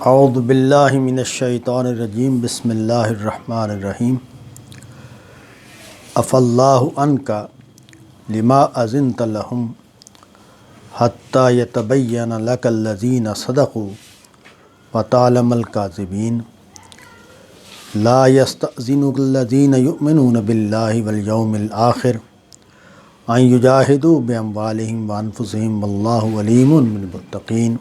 اعوذ باللہ من الشیطان الرجیم بسم اللہ الرحمن الرحیم عفی اللہ عنک لما اذنت لہم حتی یتبین لک الذین صدقوا وتعلم الکاذبین لا یستأذنک الذین یؤمنون باللہ والیوم الآخر ان یجاہدوا باموالہم وانفسہم واللہ علیم بالمتقین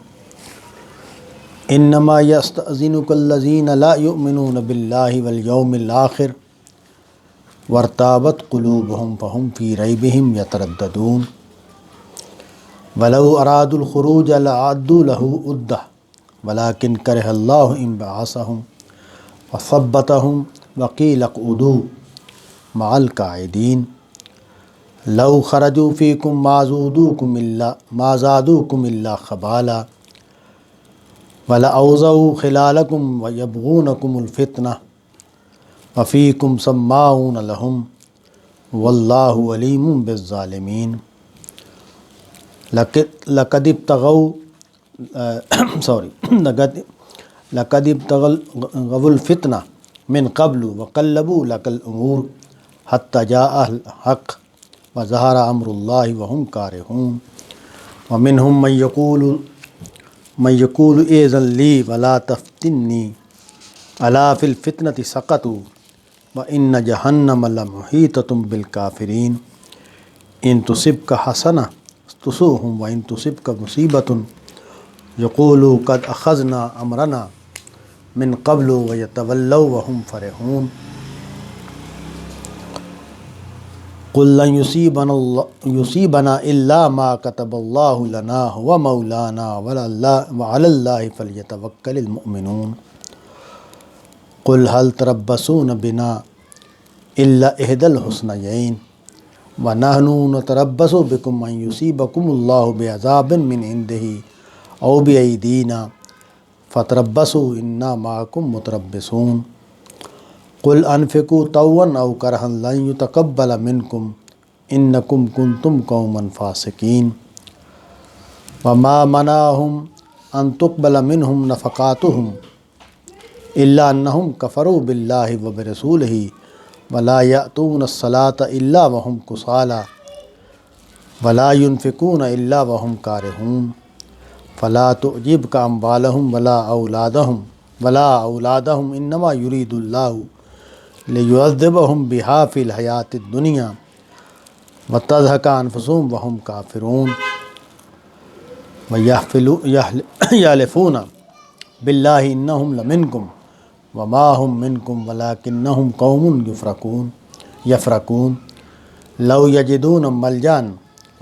انما یستأذنک الذین لا یؤمنون باللہ والیوم الآخر وارتابت قلوبہم فہم فی ریبہم یترددون ولو ارادوا الخروج لأعدوا لہ عدہ ولکن کرہ اللہ انبعاثہم وثبتہم وقیل اقعدوا مع القاعدین لو خرجوا فیکم ما زادوکم الا خبالا وَلَأَوْضَعُوا خِلَالَكُمْ وَيَبْغُونَكُمُ الْفِتْنَةَ وَفِيكُمْ سَمَّاعُونَ لَهُمْ وَاللَّهُ عَلِيمٌ بِالظَّالِمِينَ لَقَدِ ابْتَغَوُا الْفِتْنَةَ مِنْ قَبْلُ وَقَلَّبُوا لَكَ الْأُمُورَ حَتَّى جَاءَ الْحَقُّ وَظَهَرَ أَمْرُ اللَّهِ وَهُمْ كَارِهُونَ وَمِنْهُمْ من یقول ایذن لی ولا تفتنی الا فی الفتنۃ سقطوا وان جہنم لمحیطۃ بالکافرین ان تصبک حسنہ تسؤہم وان تصبک مصیبۃ یقولوا قد اخذنا امرنا من قبل ویتولوا وهم فرحون قل لن یصیبنا الا ما كتب اللہ لنا هو مولانا وعلى اللہ فلیتوکل المؤمنون قل هل تربصون بنا الا احدى الحسنیین ونحن نتربص بكم ان یصیبکم اللہ بعذاب من عنده او بأیدینا فتربصوا انا معکم متربصون قل انفقوا طوعا او کرها لن يتقبل منکم انکم کنتم قوما فاسقین وما منعهم ان تقبل منهم نفقاتهم الا انهم كفروا بالله وبرسوله ولا يأتون الصلاة الا وهم كسالى ولا ينفقون الا وهم كارهون فلا تعجبك اموالهم ولا اولادهم انما يريد الله ليعذبهم بها في الحياة الدنيا وتزهق أنفسهم وهم كافرون ويحلفون بالله إنهم لمنكم وما هم منكم ولكنهم قوم يفرقون لو يجدون ملجأ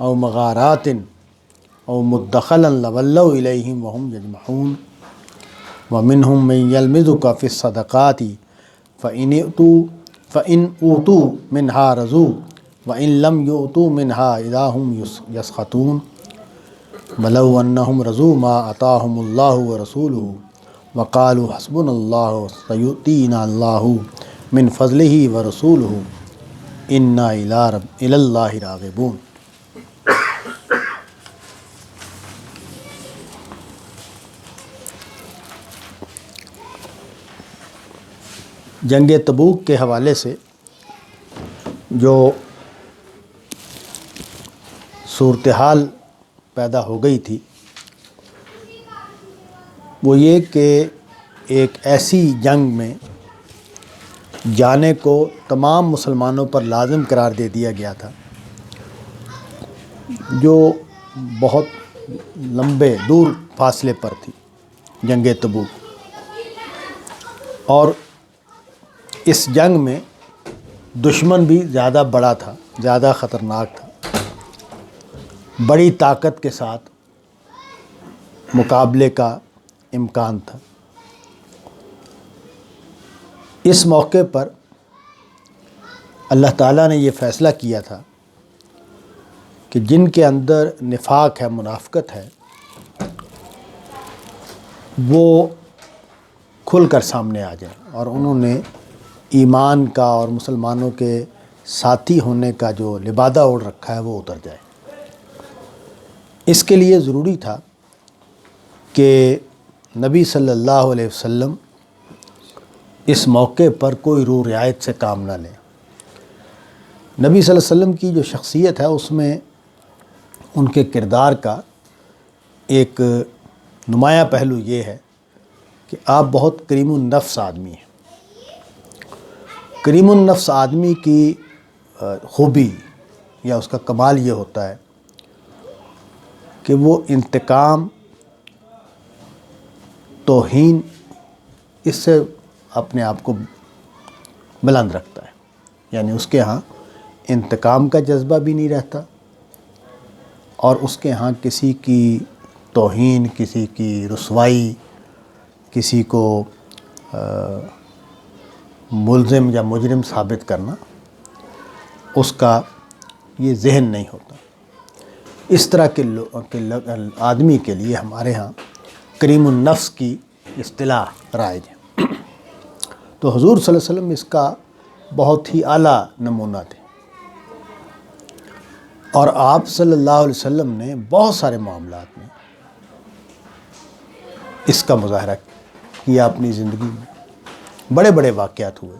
أو مغارات أو مدخلا لولوا إليهم وهم يجمحون ومنهم من يلمزك في الصدقات فإن أوتوا منها رضوا وإن لم يؤتوا منها إذا هم يسخطون ولو أنهم رضوا ما آتاهم الله ورسوله وقالوا حسبنا الله سيؤتينا الله من فضله ورسوله إنا إلى الله راغبون۔ جنگ تبوک کے حوالے سے جو صورتحال پیدا ہو گئی تھی وہ یہ کہ ایک ایسی جنگ میں جانے کو تمام مسلمانوں پر لازم قرار دے دیا گیا تھا جو بہت لمبے دور فاصلے پر تھی جنگ تبوک، اور اس جنگ میں دشمن بھی زیادہ بڑا تھا، زیادہ خطرناک تھا، بڑی طاقت کے ساتھ مقابلے کا امکان تھا۔ اس موقع پر اللہ تعالیٰ نے یہ فیصلہ کیا تھا کہ جن کے اندر نفاق ہے، منافقت ہے، وہ کھل کر سامنے آ جائیں اور انہوں نے ایمان کا اور مسلمانوں کے ساتھی ہونے کا جو لبادہ اوڑھ رکھا ہے وہ اتر جائے۔ اس کے لیے ضروری تھا کہ نبی صلی اللہ علیہ وسلم اس موقع پر کوئی رو رعایت سے کام نہ لیں۔ نبی صلی اللہ علیہ وسلم کی جو شخصیت ہے اس میں ان کے کردار کا ایک نمایاں پہلو یہ ہے کہ آپ بہت کریم النفس آدمی ہیں۔ کریم النفس آدمی کی خوبی یا اس کا کمال یہ ہوتا ہے کہ وہ انتقام، توہین، اس سے اپنے آپ کو بلند رکھتا ہے۔ یعنی اس کے ہاں انتقام کا جذبہ بھی نہیں رہتا، اور اس کے ہاں کسی کی توہین، کسی کی رسوائی، کسی کو ملزم یا مجرم ثابت کرنا، اس کا یہ ذہن نہیں ہوتا۔ اس طرح کے آدمی کے لیے ہمارے ہاں کریم النفس کی اصطلاح رائج ہے۔ تو حضور صلی اللہ علیہ وسلم اس کا بہت ہی اعلیٰ نمونہ تھے، اور آپ صلی اللہ علیہ وسلم نے بہت سارے معاملات میں اس کا مظاہرہ کیا اپنی زندگی میں۔ بڑے بڑے واقعات ہوئے،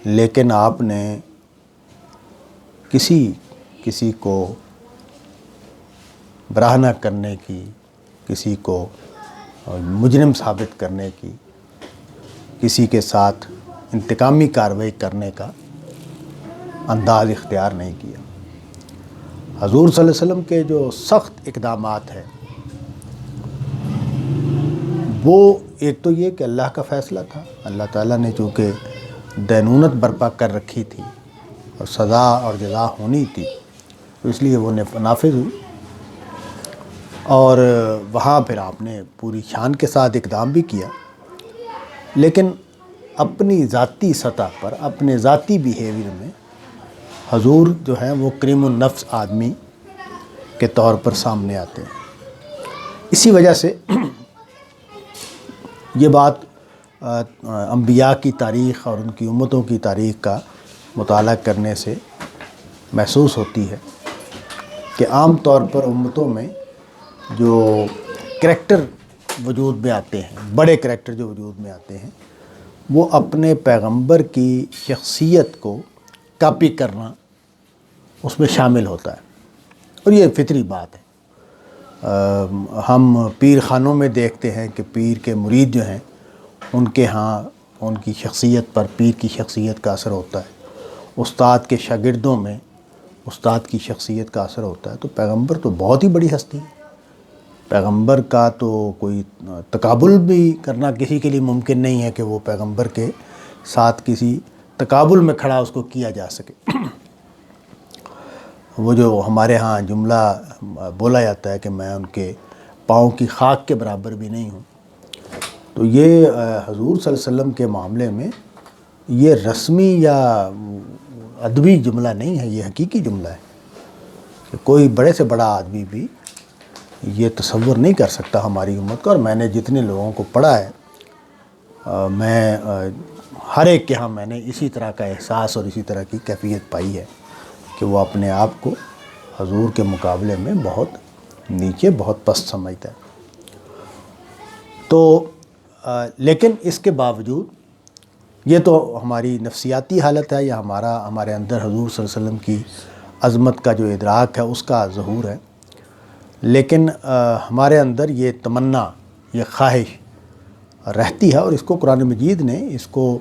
لیکن آپ نے کسی کو براہ کرنے کی، کسی کو مجرم ثابت کرنے کی، کسی کے ساتھ انتقامی کارروائی کرنے کا انداز اختیار نہیں کیا۔ حضور صلی اللہ علیہ وسلم کے جو سخت اقدامات ہیں وہ ایک تو یہ کہ اللہ کا فیصلہ تھا، اللہ تعالیٰ نے چونکہ دینونت برپا کر رکھی تھی اور سزا اور جزا ہونی تھی، تو اس لیے وہ نافذ ہوئی، اور وہاں پھر آپ نے پوری شان کے ساتھ اقدام بھی کیا، لیکن اپنی ذاتی سطح پر، اپنے ذاتی بیہیویئر میں حضور جو ہیں وہ کریم النفس آدمی کے طور پر سامنے آتے ہیں۔ اسی وجہ سے یہ بات انبیاء کی تاریخ اور ان کی امتوں کی تاریخ کا مطالعہ کرنے سے محسوس ہوتی ہے کہ عام طور پر امتوں میں جو کریکٹر وجود میں آتے ہیں، بڑے کریکٹر جو وجود میں آتے ہیں، وہ اپنے پیغمبر کی شخصیت کو کاپی کرنا اس میں شامل ہوتا ہے، اور یہ فطری بات ہے۔ ہم پیر خانوں میں دیکھتے ہیں کہ پیر کے مرید جو ہیں ان کے ہاں ان کی شخصیت پر پیر کی شخصیت کا اثر ہوتا ہے، استاد کے شاگردوں میں استاد کی شخصیت کا اثر ہوتا ہے۔ تو پیغمبر تو بہت ہی بڑی ہستی ہے، پیغمبر کا تو کوئی تقابل بھی کرنا کسی کے لیے ممکن نہیں ہے کہ وہ پیغمبر کے ساتھ کسی تقابل میں کھڑا اس کو کیا جا سکے۔ وہ جو ہمارے ہاں جملہ بولا جاتا ہے کہ میں ان کے پاؤں کی خاک کے برابر بھی نہیں ہوں، تو یہ حضور صلی اللہ علیہ وسلم کے معاملے میں یہ رسمی یا ادبی جملہ نہیں ہے، یہ حقیقی جملہ ہے کہ کوئی بڑے سے بڑا آدمی بھی یہ تصور نہیں کر سکتا ہماری امت کا۔ اور میں نے جتنے لوگوں کو پڑھا ہے، میں ہر ایک کے ہاں میں نے اسی طرح کا احساس اور اسی طرح کی کیفیت پائی ہے کہ وہ اپنے آپ کو حضور کے مقابلے میں بہت نیچے، بہت پست سمجھتا ہے۔ تو لیکن اس کے باوجود یہ تو ہماری نفسیاتی حالت ہے، یا ہمارے اندر حضور صلی اللہ علیہ وسلم کی عظمت کا جو ادراک ہے اس کا ظہور ہے، لیکن ہمارے اندر یہ تمنا، یہ خواہش رہتی ہے، اور اس کو قرآن مجید نے اس کو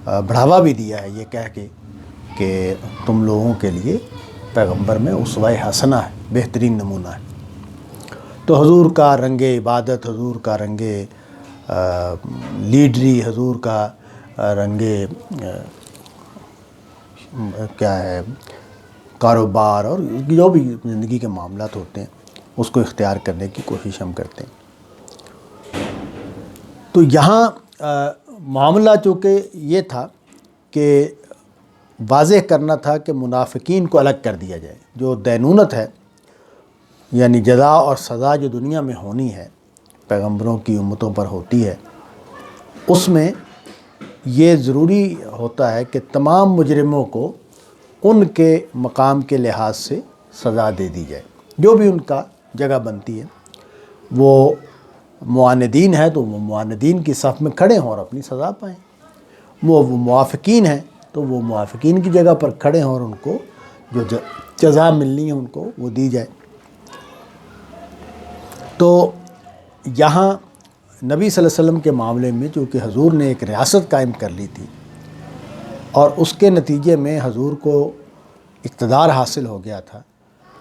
بڑھاوا بھی دیا ہے یہ کہہ کے کہ تم لوگوں کے لیے پیغمبر میں اسوہ حسنہ ہے، بہترین نمونہ ہے۔ تو حضور کا رنگ عبادت، حضور کا رنگ لیڈری، حضور کا رنگ کیا ہے کاروبار، اور جو بھی زندگی کے معاملات ہوتے ہیں اس کو اختیار کرنے کی کوشش ہم کرتے ہیں۔ تو یہاں معاملہ چونکہ یہ تھا کہ واضح کرنا تھا کہ منافقین کو الگ کر دیا جائے۔ جو دینونت ہے، یعنی جزا اور سزا جو دنیا میں ہونی ہے، پیغمبروں کی امتوں پر ہوتی ہے، اس میں یہ ضروری ہوتا ہے کہ تمام مجرموں کو ان کے مقام کے لحاظ سے سزا دے دی جائے، جو بھی ان کا جگہ بنتی ہے۔ وہ معاندین ہیں تو وہ معاندین کی صف میں کھڑے ہوں اور اپنی سزا پائیں، وہ موافقین ہیں تو وہ موافقین کی جگہ پر کھڑے ہوں اور ان کو جو جزا ملنی ہے ان کو وہ دی جائے۔ تو یہاں نبی صلی اللہ علیہ وسلم کے معاملے میں چونکہ حضور نے ایک ریاست قائم کر لی تھی اور اس کے نتیجے میں حضور کو اقتدار حاصل ہو گیا تھا،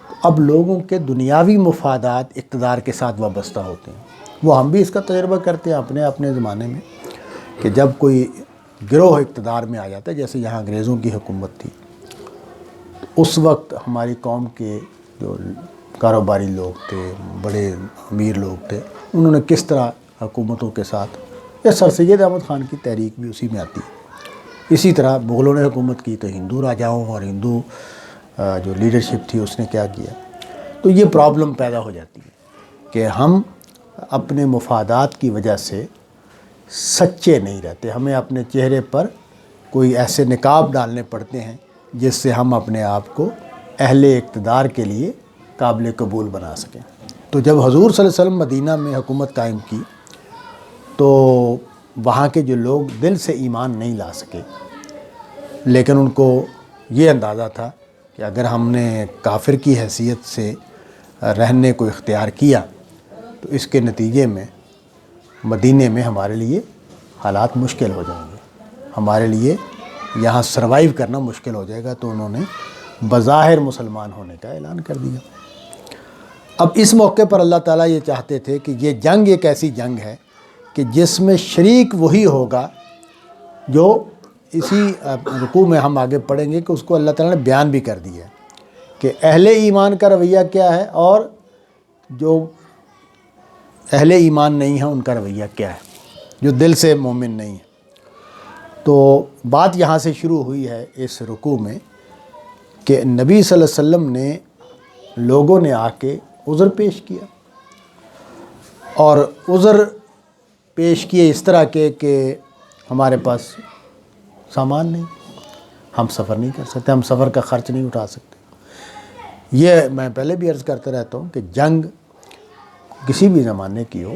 تو اب لوگوں کے دنیاوی مفادات اقتدار کے ساتھ وابستہ ہوتے ہیں۔ وہ ہم بھی اس کا تجربہ کرتے ہیں اپنے اپنے زمانے میں کہ جب کوئی گروہ اقتدار میں آ جاتا ہے، جیسے یہاں انگریزوں کی حکومت تھی، تو اس وقت ہماری قوم کے جو کاروباری لوگ تھے، بڑے امیر لوگ تھے، انہوں نے کس طرح حکومتوں کے ساتھ، یا سر سید احمد خان کی تحریک بھی اسی میں آتی ہے، اسی طرح مغلوں نے حکومت کی تو ہندو راجاؤں اور ہندو جو لیڈرشپ تھی اس نے کیا کیا، تو یہ پرابلم پیدا ہو جاتی ہے کہ ہم اپنے مفادات کی وجہ سے سچے نہیں رہتے، ہمیں اپنے چہرے پر کوئی ایسے نقاب ڈالنے پڑتے ہیں جس سے ہم اپنے آپ کو اہل اقتدار کے لیے قابل قبول بنا سکیں۔ تو جب حضور صلی اللہ علیہ وسلم مدینہ میں حکومت قائم کی تو وہاں کے جو لوگ دل سے ایمان نہیں لا سکے، لیکن ان کو یہ اندازہ تھا کہ اگر ہم نے کافر کی حیثیت سے رہنے کو اختیار کیا تو اس کے نتیجے میں مدینے میں ہمارے لیے حالات مشکل ہو جائیں گے، ہمارے لیے یہاں سروائیو کرنا مشکل ہو جائے گا، تو انہوں نے بظاہر مسلمان ہونے کا اعلان کر دیا۔ اب اس موقع پر اللہ تعالیٰ یہ چاہتے تھے کہ یہ جنگ ایک ایسی جنگ ہے کہ جس میں شریک وہی ہوگا جو اسی رکوع میں ہم آگے پڑھیں گے کہ اس کو اللہ تعالیٰ نے بیان بھی کر دیا ہے کہ اہل ایمان کا رویہ کیا ہے اور جو اہل ایمان نہیں ہیں ان کا رویہ کیا ہے، جو دل سے مومن نہیں ہے۔ تو بات یہاں سے شروع ہوئی ہے اس رکوع میں کہ نبی صلی اللہ علیہ وسلم نے لوگوں نے آ کے عذر پیش کیا، اور عذر پیش کیے اس طرح کے کہ ہمارے پاس سامان نہیں، ہم سفر نہیں کر سکتے، ہم سفر کا خرچ نہیں اٹھا سکتے۔ یہ میں پہلے بھی عرض کرتا رہتا ہوں کہ جنگ کسی بھی زمانے کی ہو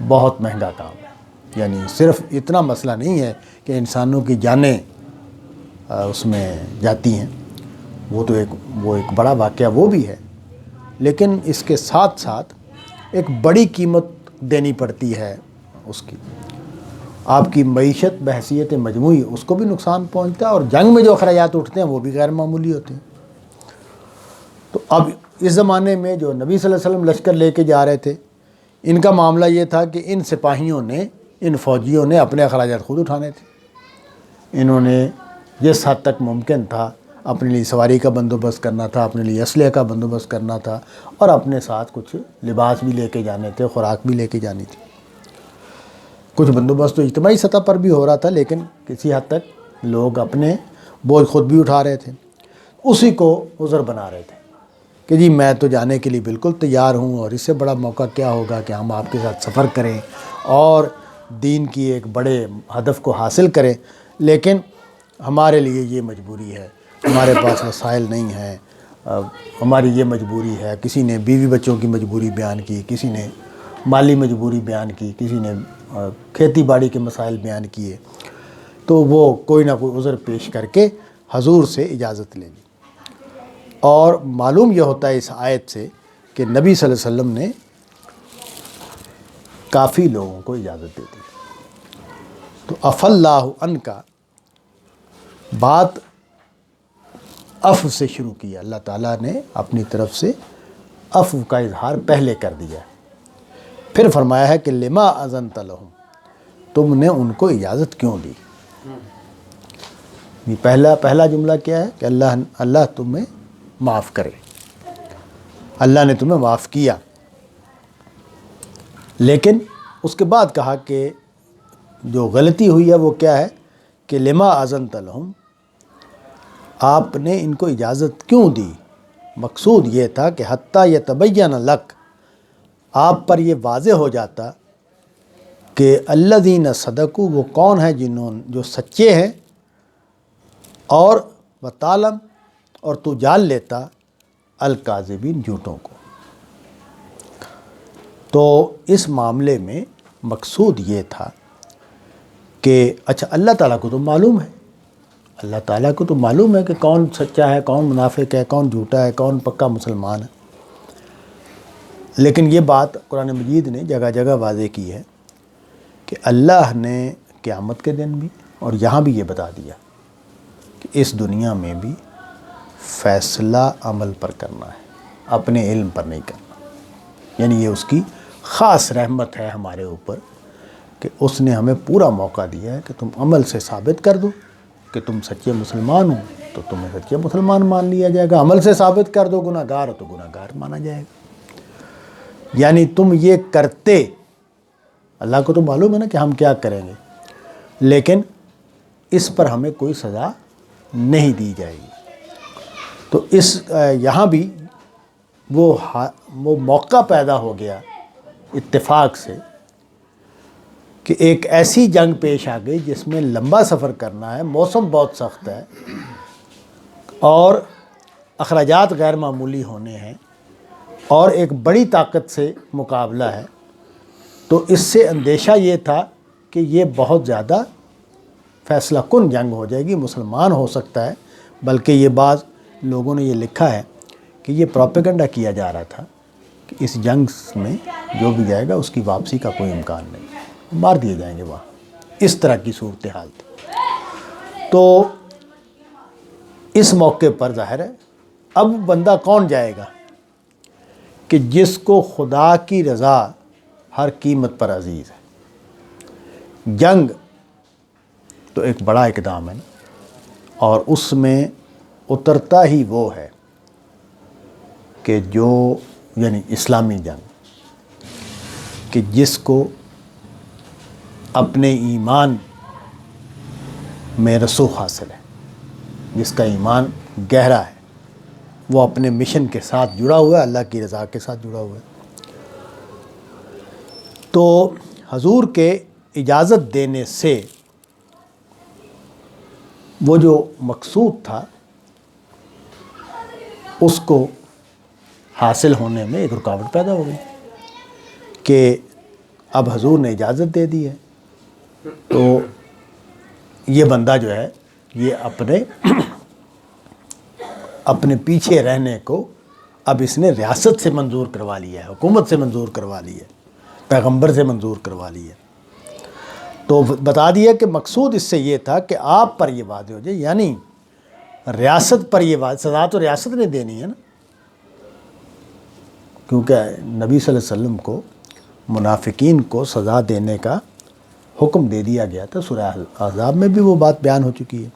بہت مہنگا کام ہے، یعنی صرف اتنا مسئلہ نہیں ہے کہ انسانوں کی جانیں اس میں جاتی ہیں، وہ ایک بڑا واقعہ وہ بھی ہے، لیکن اس کے ساتھ ساتھ ایک بڑی قیمت دینی پڑتی ہے اس کی، آپ کی معیشت بحیثیت مجموعی اس کو بھی نقصان پہنچتا ہے، اور جنگ میں جو اخراجات اٹھتے ہیں وہ بھی غیر معمولی ہوتے ہیں۔ تو اب اس زمانے میں جو نبی صلی اللہ علیہ وسلم لشکر لے کے جا رہے تھے، ان کا معاملہ یہ تھا کہ ان سپاہیوں نے، ان فوجیوں نے اپنے اخراجات خود اٹھانے تھے، انہوں نے جس حد تک ممکن تھا اپنے لیے سواری کا بندوبست کرنا تھا، اپنے لیے اسلحے کا بندوبست کرنا تھا، اور اپنے ساتھ کچھ لباس بھی لے کے جانے تھے، خوراک بھی لے کے جانی تھی۔ کچھ بندوبست تو اجتماعی سطح پر بھی ہو رہا تھا، لیکن کسی حد تک لوگ اپنے بوجھ خود بھی اٹھا رہے تھے، اسی کو عذر بنا رہے تھے کہ جی میں تو جانے کے لیے بالکل تیار ہوں، اور اس سے بڑا موقع کیا ہوگا کہ ہم آپ کے ساتھ سفر کریں اور دین کی ایک بڑے ہدف کو حاصل کریں، لیکن ہمارے لیے یہ مجبوری ہے، ہمارے پاس وسائل نہیں ہیں، ہماری یہ مجبوری ہے۔ کسی نے بیوی بچوں کی مجبوری بیان کی، کسی نے مالی مجبوری بیان کی، کسی نے کھیتی باڑی کے مسائل بیان کیے، تو وہ کوئی نہ کوئی عذر پیش کر کے حضور سے اجازت لے لی۔ اور معلوم یہ ہوتا ہے اس آیت سے کہ نبی صلی اللہ علیہ وسلم نے کافی لوگوں کو اجازت دے دی۔ تو عفا اللہ عنک بات عفو سے شروع کیا، اللہ تعالیٰ نے اپنی طرف سے عفو کا اظہار پہلے کر دیا، پھر فرمایا ہے کہ لما اذنت لہم، تم نے ان کو اجازت کیوں دی۔ پہلا جملہ کیا ہے کہ اللہ تمہیں معاف کرے، اللہ نے تمہیں معاف کیا، لیکن اس کے بعد کہا کہ جو غلطی ہوئی ہے وہ کیا ہے کہ لما اذنت لہم، آپ نے ان کو اجازت کیوں دی۔ مقصود یہ تھا کہ حتیٰ یتبین لک، آپ پر یہ واضح ہو جاتا کہ الذین صدقوا، وہ کون ہیں جو سچے ہیں، اور وتعلم، اور تو جان لیتا الکاذبین، جھوٹوں کو۔ تو اس معاملے میں مقصود یہ تھا کہ اچھا اللہ تعالیٰ کو تو معلوم ہے، اللہ تعالیٰ کو تو معلوم ہے کہ کون سچا ہے، کون منافق ہے، کون جھوٹا ہے، کون پکا مسلمان ہے، لیکن یہ بات قرآن مجید نے جگہ جگہ واضح کی ہے کہ اللہ نے قیامت کے دن بھی اور یہاں بھی یہ بتا دیا کہ اس دنیا میں بھی فیصلہ عمل پر کرنا ہے، اپنے علم پر نہیں کرنا۔ یعنی یہ اس کی خاص رحمت ہے ہمارے اوپر کہ اس نے ہمیں پورا موقع دیا ہے کہ تم عمل سے ثابت کر دو کہ تم سچے مسلمان ہو تو تمہیں سچے مسلمان مان لیا جائے گا، عمل سے ثابت کر دو گناہ گار ہو تو گناہ گار مانا جائے گا۔ یعنی تم یہ کرتے، اللہ کو تو معلوم ہے نا کہ ہم کیا کریں گے، لیکن اس پر ہمیں کوئی سزا نہیں دی جائے گی۔ تو اس یہاں بھی وہ موقع پیدا ہو گیا اتفاق سے کہ ایک ایسی جنگ پیش آ گئی جس میں لمبا سفر کرنا ہے، موسم بہت سخت ہے اور اخراجات غیر معمولی ہونے ہیں اور ایک بڑی طاقت سے مقابلہ ہے۔ تو اس سے اندیشہ یہ تھا کہ یہ بہت زیادہ فیصلہ کن جنگ ہو جائے گی، مسلمان ہو سکتا ہے، بلکہ یہ بعض لوگوں نے یہ لکھا ہے کہ یہ پروپیگنڈا کیا جا رہا تھا کہ اس جنگ میں جو بھی جائے گا اس کی واپسی کا کوئی امکان نہیں، مار دیے جائیں گے وہاں، اس طرح کی صورتحال تھی۔ تو اس موقع پر ظاہر ہے اب بندہ کون جائے گا کہ جس کو خدا کی رضا ہر قیمت پر عزیز ہے۔ جنگ تو ایک بڑا اقدام ہے اور اس میں اترتا ہی وہ ہے کہ جو یعنی اسلامی جنگ کہ جس کو اپنے ایمان میں رسوخ حاصل ہے، جس کا ایمان گہرا ہے، وہ اپنے مشن کے ساتھ جڑا ہوا ہے، اللہ کی رضا کے ساتھ جڑا ہوا ہے۔ تو حضور کے اجازت دینے سے وہ جو مقصود تھا اس کو حاصل ہونے میں ایک رکاوٹ پیدا ہو گئی کہ اب حضور نے اجازت دے دی ہے تو یہ بندہ جو ہے یہ اپنے پیچھے رہنے کو اب اس نے ریاست سے منظور کروا لیا ہے، حکومت سے منظور کروا لی ہے، پیغمبر سے منظور کروا لی ہے۔ تو بتا دیا کہ مقصود اس سے یہ تھا کہ آپ پر یہ واضح ہو جائے، یعنی ریاست پر یہ واضح، سزا تو ریاست نے دینی ہے نا، کیونکہ نبی صلی اللہ علیہ وسلم کو منافقین کو سزا دینے کا حکم دے دیا گیا تھا، سورہ احزاب میں بھی وہ بات بیان ہو چکی ہے،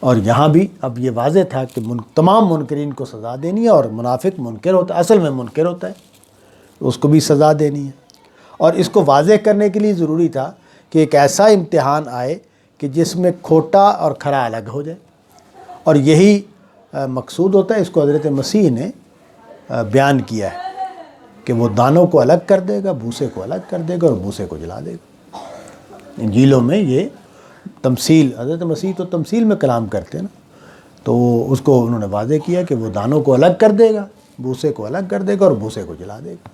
اور یہاں بھی اب یہ واضح تھا کہ تمام منکرین کو سزا دینی ہے، اور منافق منکر ہوتا ہے، اصل میں منکر ہوتا ہے، اس کو بھی سزا دینی ہے۔ اور اس کو واضح کرنے کے لیے ضروری تھا کہ ایک ایسا امتحان آئے کہ جس میں کھوٹا اور کھرا الگ ہو جائے، اور یہی مقصود ہوتا ہے۔ اس کو حضرت مسیح نے بیان کیا ہے کہ وہ دانوں کو الگ کر دے گا، بھوسے کو الگ کر دے گا اور بھوسے کو جلا دے گا۔ انجیلوں میں یہ تمثیل، حضرت مسیح تو تمثیل میں کلام کرتے ہیں نا، تو اس کو انہوں نے واضح کیا کہ وہ دانوں کو الگ کر دے گا، بھوسے کو الگ کر دے گا اور بھوسے کو جلا دے گا۔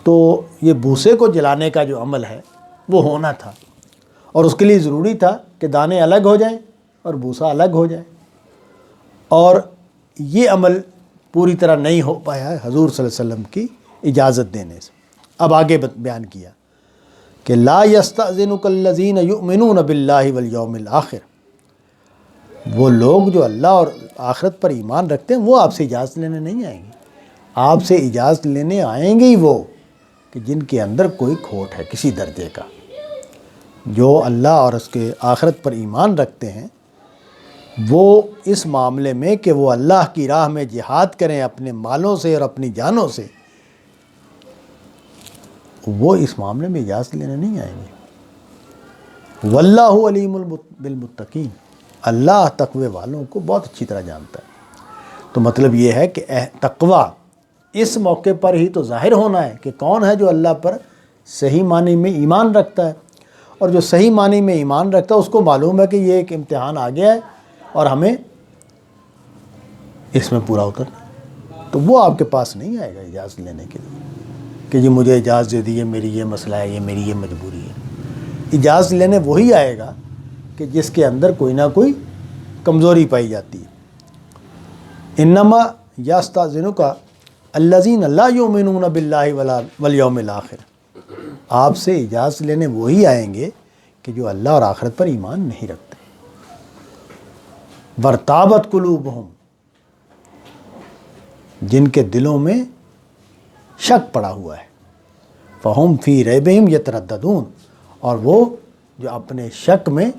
تو یہ بھوسے کو جلانے کا جو عمل ہے وہ ہونا تھا، اور اس کے لیے ضروری تھا کہ دانے الگ ہو جائیں اور بھوسا الگ ہو جائے، اور یہ عمل پوری طرح نہیں ہو پایا ہے حضور صلی اللہ علیہ وسلم کی اجازت دینے سے۔ اب آگے بیان کیا کہ لا یستأذنک الذین یؤمنون باللہ والیوم الآخر، وہ لوگ جو اللہ اور آخرت پر ایمان رکھتے ہیں وہ آپ سے اجازت لینے نہیں آئیں گے، آپ سے اجازت لینے آئیں گے ہی وہ کہ جن کے اندر کوئی کھوٹ ہے کسی درجے کا۔ جو اللہ اور اس کے آخرت پر ایمان رکھتے ہیں وہ اس معاملے میں کہ وہ اللہ کی راہ میں جہاد کریں اپنے مالوں سے اور اپنی جانوں سے، وہ اس معاملے میں اجازت لینے نہیں آئیں گے۔ واللہ علیم بالمتقین، اللہ تقوی والوں کو بہت اچھی طرح جانتا ہے۔ تو مطلب یہ ہے کہ تقوی اس موقع پر ہی تو ظاہر ہونا ہے کہ کون ہے جو اللہ پر صحیح معنی میں ایمان رکھتا ہے، اور جو صحیح معنی میں ایمان رکھتا ہے اس کو معلوم ہے کہ یہ ایک امتحان آ گیا ہے اور ہمیں اس میں پورا اترنا، تو وہ آپ کے پاس نہیں آئے گا اجازت لینے کے لیے۔ کہ جی مجھے اجازت دے دیجیے، میری یہ مسئلہ ہے، یہ میری یہ مجبوری ہے۔ اجازت لینے وہی آئے گا کہ جس کے اندر کوئی نہ کوئی کمزوری پائی جاتی ہے۔ انما یستاذنک الذین لا یؤمنون باللہ والیوم الآخر، آپ سے اجازت لینے وہی آئیں گے کہ جو اللہ اور آخرت پر ایمان نہیں رکھتے۔ وارتابت قلوبہم، جن کے دلوں میں شک پڑا ہوا ہے، فہم فی ریبہم یترددون، اور وہ جو اپنے شک میں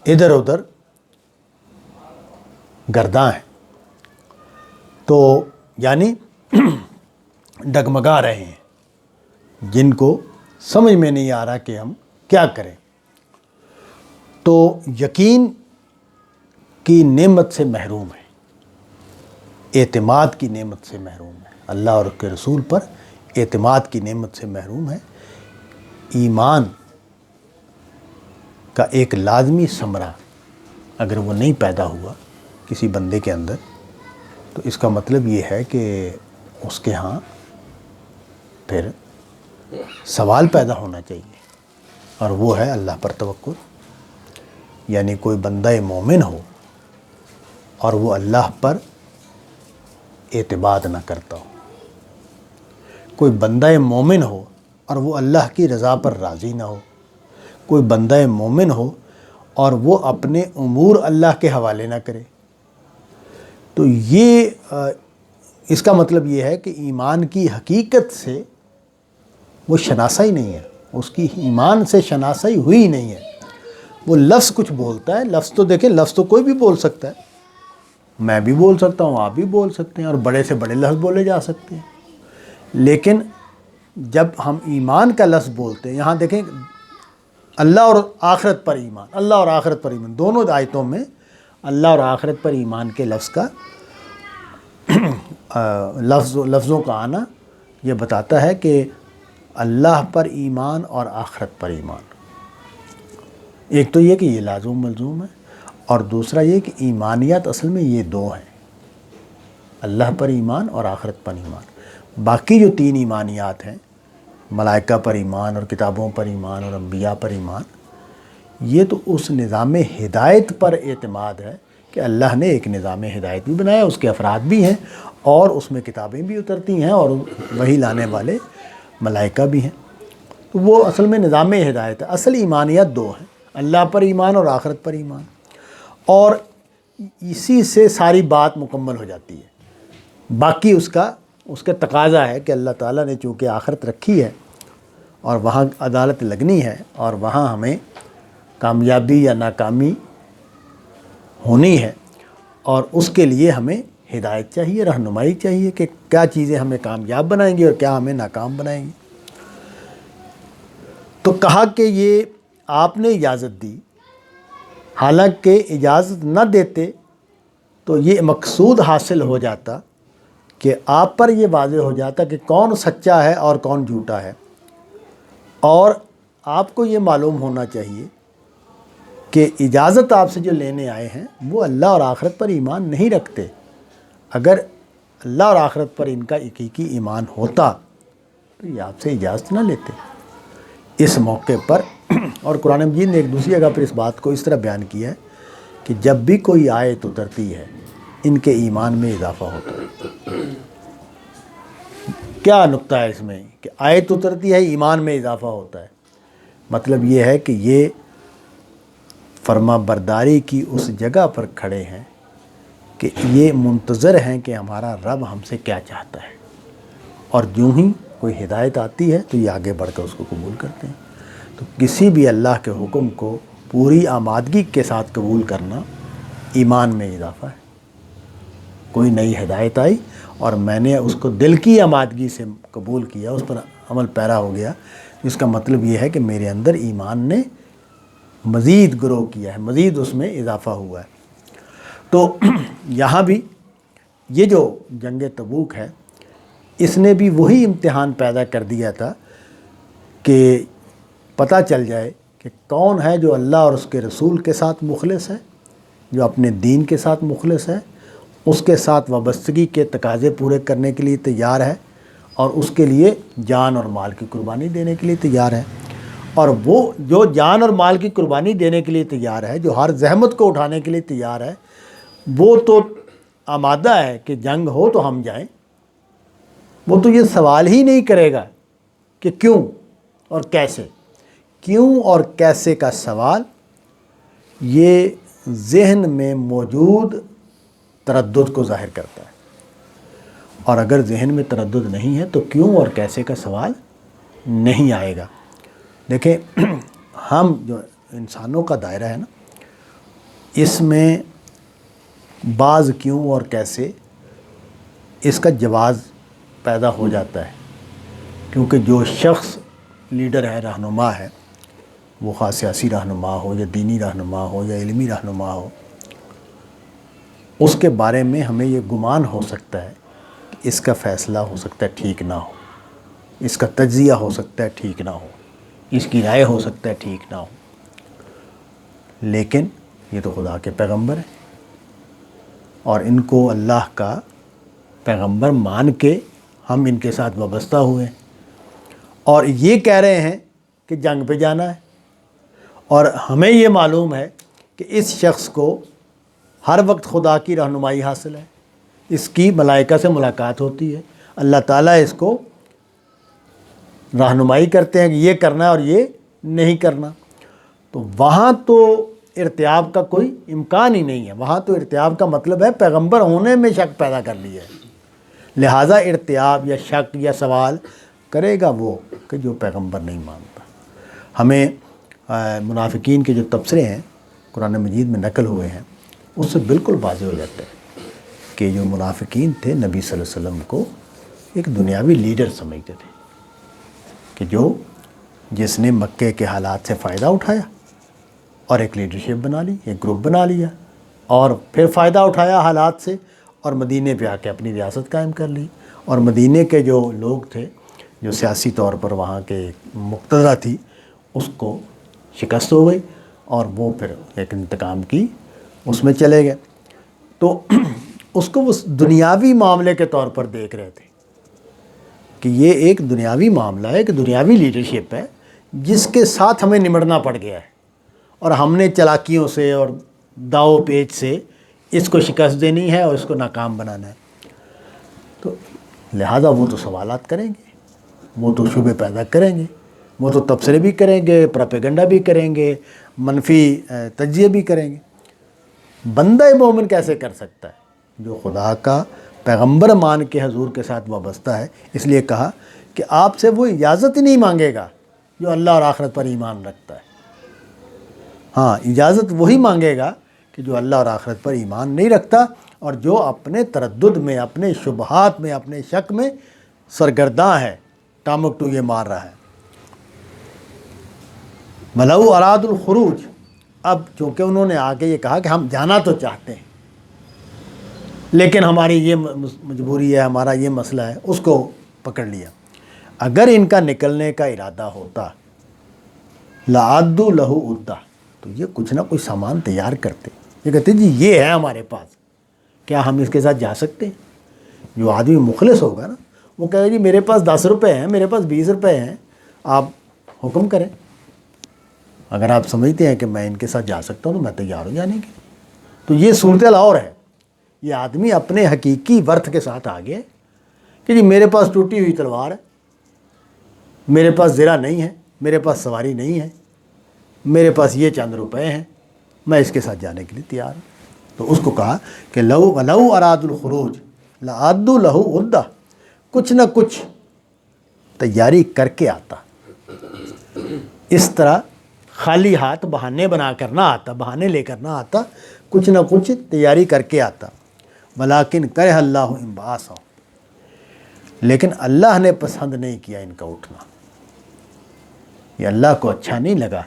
ادھر ادھر گرداں ہیں، تو یعنی ڈگمگا رہے ہیں، جن کو سمجھ میں نہیں آ رہا کہ ہم کیا کریں۔ تو یقین کی نعمت سے محروم ہے، اعتماد کی نعمت سے محروم ہے، اللہ اور اس کے رسول پر اعتماد کی نعمت سے محروم ہے۔ ایمان کا ایک لازمی ثمرہ اگر وہ نہیں پیدا ہوا کسی بندے کے اندر، تو اس کا مطلب یہ ہے کہ اس کے ہاں پھر سوال پیدا ہونا چاہیے، اور وہ ہے اللہ پر توکل۔ یعنی کوئی بندہ مومن ہو اور وہ اللہ پر اعتماد نہ کرتا ہو، کوئی بندہ مومن ہو اور وہ اللہ کی رضا پر راضی نہ ہو، کوئی بندہ مومن ہو اور وہ اپنے امور اللہ کے حوالے نہ کرے، تو یہ اس کا مطلب یہ ہے کہ ایمان کی حقیقت سے وہ شناسائی نہیں ہے، اس کی ایمان سے شناسائی ہوئی نہیں ہے۔ وہ لفظ کچھ بولتا ہے، لفظ تو دیکھیں، لفظ تو کوئی بھی بول سکتا ہے، میں بھی بول سکتا ہوں، آپ بھی بول سکتے ہیں، اور بڑے سے بڑے لفظ بولے جا سکتے ہیں، لیکن جب ہم ایمان کا لفظ بولتے ہیں، یہاں دیکھیں اللہ اور آخرت پر ایمان، اللہ اور آخرت پر ایمان، دونوں آیتوں میں اللہ اور آخرت پر ایمان کے لفظ کا لفظوں کا آنا یہ بتاتا ہے کہ اللہ پر ایمان اور آخرت پر ایمان، ایک تو یہ کہ یہ لازم ملزوم ہے، اور دوسرا یہ کہ ایمانیات اصل میں یہ دو ہیں، اللہ پر ایمان اور آخرت پر ایمان۔ باقی جو تین ایمانیات ہیں، ملائکہ پر ایمان اور کتابوں پر ایمان اور انبیاء پر ایمان، یہ تو اس نظام ہدایت پر اعتماد ہے کہ اللہ نے ایک نظام ہدایت بھی بنایا، اس کے افراد بھی ہیں، اور اس میں کتابیں بھی اترتی ہیں، اور وہی لانے والے ملائکہ بھی ہیں، تو وہ اصل میں نظام ہدایت ہے۔ اصل ایمانیت دو ہیں، اللہ پر ایمان اور آخرت پر ایمان، اور اسی سے ساری بات مکمل ہو جاتی ہے۔ باقی اس کا تقاضا ہے کہ اللہ تعالیٰ نے چونکہ آخرت رکھی ہے اور وہاں عدالت لگنی ہے، اور وہاں ہمیں کامیابی یا ناکامی ہونی ہے، اور اس کے لیے ہمیں ہدایت چاہیے، رہنمائی چاہیے کہ کیا چیزیں ہمیں کامیاب بنائیں گی اور کیا ہمیں ناکام بنائیں گی۔ تو کہا کہ یہ آپ نے اجازت دی، حالانکہ اجازت نہ دیتے تو یہ مقصود حاصل ہو جاتا کہ آپ پر یہ واضح ہو جاتا کہ کون سچا ہے اور کون جھوٹا ہے، اور آپ کو یہ معلوم ہونا چاہیے کہ اجازت آپ سے جو لینے آئے ہیں وہ اللہ اور آخرت پر ایمان نہیں رکھتے۔ اگر اللہ اور آخرت پر ان کا حقیقی ایمان ہوتا تو یہ آپ سے اجازت نہ لیتے۔ اس موقع پر اور قرآن مجید نے ایک دوسری جگہ پر اس بات کو اس طرح بیان کیا ہے کہ جب بھی کوئی آیت اترتی ہے ان کے ایمان میں اضافہ ہوتا ہے۔ کیا نقطہ ہے اس میں کہ آیت اترتی ہے ایمان میں اضافہ ہوتا ہے؟ مطلب یہ ہے کہ یہ فرما برداری کی اس جگہ پر کھڑے ہیں کہ یہ منتظر ہیں کہ ہمارا رب ہم سے کیا چاہتا ہے، اور جو ہی کوئی ہدایت آتی ہے تو یہ آگے بڑھ کر اس کو قبول کرتے ہیں۔ تو کسی بھی اللہ کے حکم کو پوری آمادگی کے ساتھ قبول کرنا ایمان میں اضافہ ہے۔ کوئی نئی ہدایت آئی اور میں نے اس کو دل کی آمادگی سے قبول کیا، اس پر عمل پیرا ہو گیا، اس کا مطلب یہ ہے کہ میرے اندر ایمان نے مزید گرو کیا ہے، مزید اس میں اضافہ ہوا ہے۔ تو یہاں بھی یہ جو جنگ تبوک ہے، اس نے بھی وہی امتحان پیدا کر دیا تھا کہ پتہ چل جائے کہ کون ہے جو اللہ اور اس کے رسول کے ساتھ مخلص ہے، جو اپنے دین کے ساتھ مخلص ہے، اس کے ساتھ وابستگی کے تقاضے پورے کرنے کے لیے تیار ہے، اور اس کے لیے جان اور مال کی قربانی دینے کے لیے تیار ہے۔ اور وہ جو جان اور مال کی قربانی دینے کے لیے تیار ہے، جو ہر زحمت کو اٹھانے کے لیے تیار ہے، وہ تو آمادہ ہے کہ جنگ ہو تو ہم جائیں۔ وہ تو یہ سوال ہی نہیں کرے گا کہ کیوں اور کیسے۔ کیوں اور کیسے کا سوال یہ ذہن میں موجود تردد کو ظاہر کرتا ہے، اور اگر ذہن میں تردد نہیں ہے تو کیوں اور کیسے کا سوال نہیں آئے گا۔ دیکھیں، ہم جو انسانوں کا دائرہ ہے نا، اس میں بعض کیوں اور کیسے اس کا جواز پیدا ہو جاتا ہے، کیونکہ جو شخص لیڈر ہے، رہنما ہے، وہ خاص سیاسی رہنما ہو یا دینی رہنما ہو یا علمی رہنما ہو، اس کے بارے میں ہمیں یہ گمان ہو سکتا ہے کہ اس کا فیصلہ ہو سکتا ہے ٹھیک نہ ہو، اس کا تجزیہ ہو سکتا ہے ٹھیک نہ ہو، اس کی رائے ہو سکتا ہے ٹھیک نہ ہو، لیکن یہ تو خدا کے پیغمبر ہیں، اور ان کو اللہ کا پیغمبر مان کے ہم ان کے ساتھ وابستہ ہوئے ہیں، اور یہ کہہ رہے ہیں کہ جنگ پہ جانا ہے، اور ہمیں یہ معلوم ہے کہ اس شخص کو ہر وقت خدا کی رہنمائی حاصل ہے، اس کی ملائکہ سے ملاقات ہوتی ہے، اللہ تعالیٰ اس کو رہنمائی کرتے ہیں کہ یہ کرنا ہے اور یہ نہیں کرنا، تو وہاں تو ارتیاب کا کوئی امکان ہی نہیں ہے۔ وہاں تو ارتیاب کا مطلب ہے پیغمبر ہونے میں شک پیدا کر لیا ہے، لہٰذا ارتیاب یا شک یا سوال کرے گا وہ کہ جو پیغمبر نہیں مانتا۔ ہمیں منافقین کے جو تبصرے ہیں قرآن مجید میں نقل ہوئے ہیں، اس سے بالکل واضح ہو جاتا ہے کہ جو منافقین تھے نبی صلی اللہ علیہ وسلم کو ایک دنیاوی لیڈر سمجھتے تھے، کہ جس نے مکے کے حالات سے فائدہ اٹھایا اور ایک لیڈرشپ بنا لی، ایک گروپ بنا لیا، اور پھر فائدہ اٹھایا حالات سے اور مدینے پہ آ کے اپنی ریاست قائم کر لی، اور مدینے کے جو لوگ تھے، جو سیاسی طور پر وہاں کے مقتدر تھی، اس کو شکست ہو گئی، اور وہ پھر ایک انتقام کی اس میں چلے گئے۔ تو اس کو وہ دنیاوی معاملے کے طور پر دیکھ رہے تھے کہ یہ ایک دنیاوی معاملہ ہے، ایک دنیاوی لیڈرشپ ہے جس کے ساتھ ہمیں نمٹنا پڑ گیا ہے، اور ہم نے چالاکیوں سے اور داؤ پیچ سے اس کو شکست دینی ہے اور اس کو ناکام بنانا ہے۔ تو لہٰذا وہ تو سوالات کریں گے، وہ تو شبہ پیدا کریں گے، وہ تو تبصرے بھی کریں گے، پروپیگنڈا بھی کریں گے، منفی تجزیے بھی کریں گے۔ بندہ مومن کیسے کر سکتا ہے جو خدا کا پیغمبر مان کے حضور کے ساتھ وابستہ ہے؟ اس لیے کہا کہ آپ سے وہ اجازت ہی نہیں مانگے گا جو اللہ اور آخرت پر ایمان رکھتا ہے۔ ہاں، اجازت وہی مانگے گا کہ جو اللہ اور آخرت پر ایمان نہیں رکھتا، اور جو اپنے تردد میں، اپنے شبہات میں، اپنے شک میں سرگرداں ہے، ٹامک ٹو یہ مار رہا ہے۔ وَلَوْ أَرَادُوا الْخُرُوجَ، اب چونکہ انہوں نے آگے یہ کہا کہ ہم جانا تو چاہتے ہیں لیکن ہماری یہ مجبوری ہے، ہمارا یہ مسئلہ ہے، اس کو پکڑ لیا۔ اگر ان کا نکلنے کا ارادہ ہوتا لَعَدُّوا لَهُ عُدَّةً، تو یہ کچھ نہ کچھ سامان تیار کرتے، یہ کہتے جی یہ ہے ہمارے پاس، کیا ہم اس کے ساتھ جا سکتے ہیں؟ جو آدمی مخلص ہوگا نا، وہ کہے جی میرے پاس 10 روپے ہیں، میرے پاس 20 روپے ہیں، آپ حکم کریں، اگر آپ سمجھتے ہیں کہ میں ان کے ساتھ جا سکتا ہوں تو میں تیار ہوں جانے کے لیے۔ تو یہ صورتحال اور ہے، یہ آدمی اپنے حقیقی ورتھ کے ساتھ آ گیا کہ جی میرے پاس ٹوٹی ہوئی تلوار ہے، میرے پاس زرہ نہیں ہے، میرے پاس سواری نہیں ہے، میرے پاس یہ چند روپے ہیں، میں اس کے ساتھ جانے کے لیے تیار ہوں۔ تو اس کو کہا کہ وَلَوْ أَرَادُوا الْخُرُوجَ لَعَدُّوا لَهُ عُدَّةً، کچھ نہ کچھ تیاری کر کے آتا، اس طرح خالی ہاتھ بہانے بنا کر نہ آتا، بہانے لے کر نہ آتا، کچھ نہ کچھ تیاری کر کے آتا۔ وَلَٰكِنْ كَرِهَ اللَّهُ انبعاثهم، لیکن اللہ نے پسند نہیں کیا ان کا اٹھنا، یہ اللہ کو اچھا نہیں لگا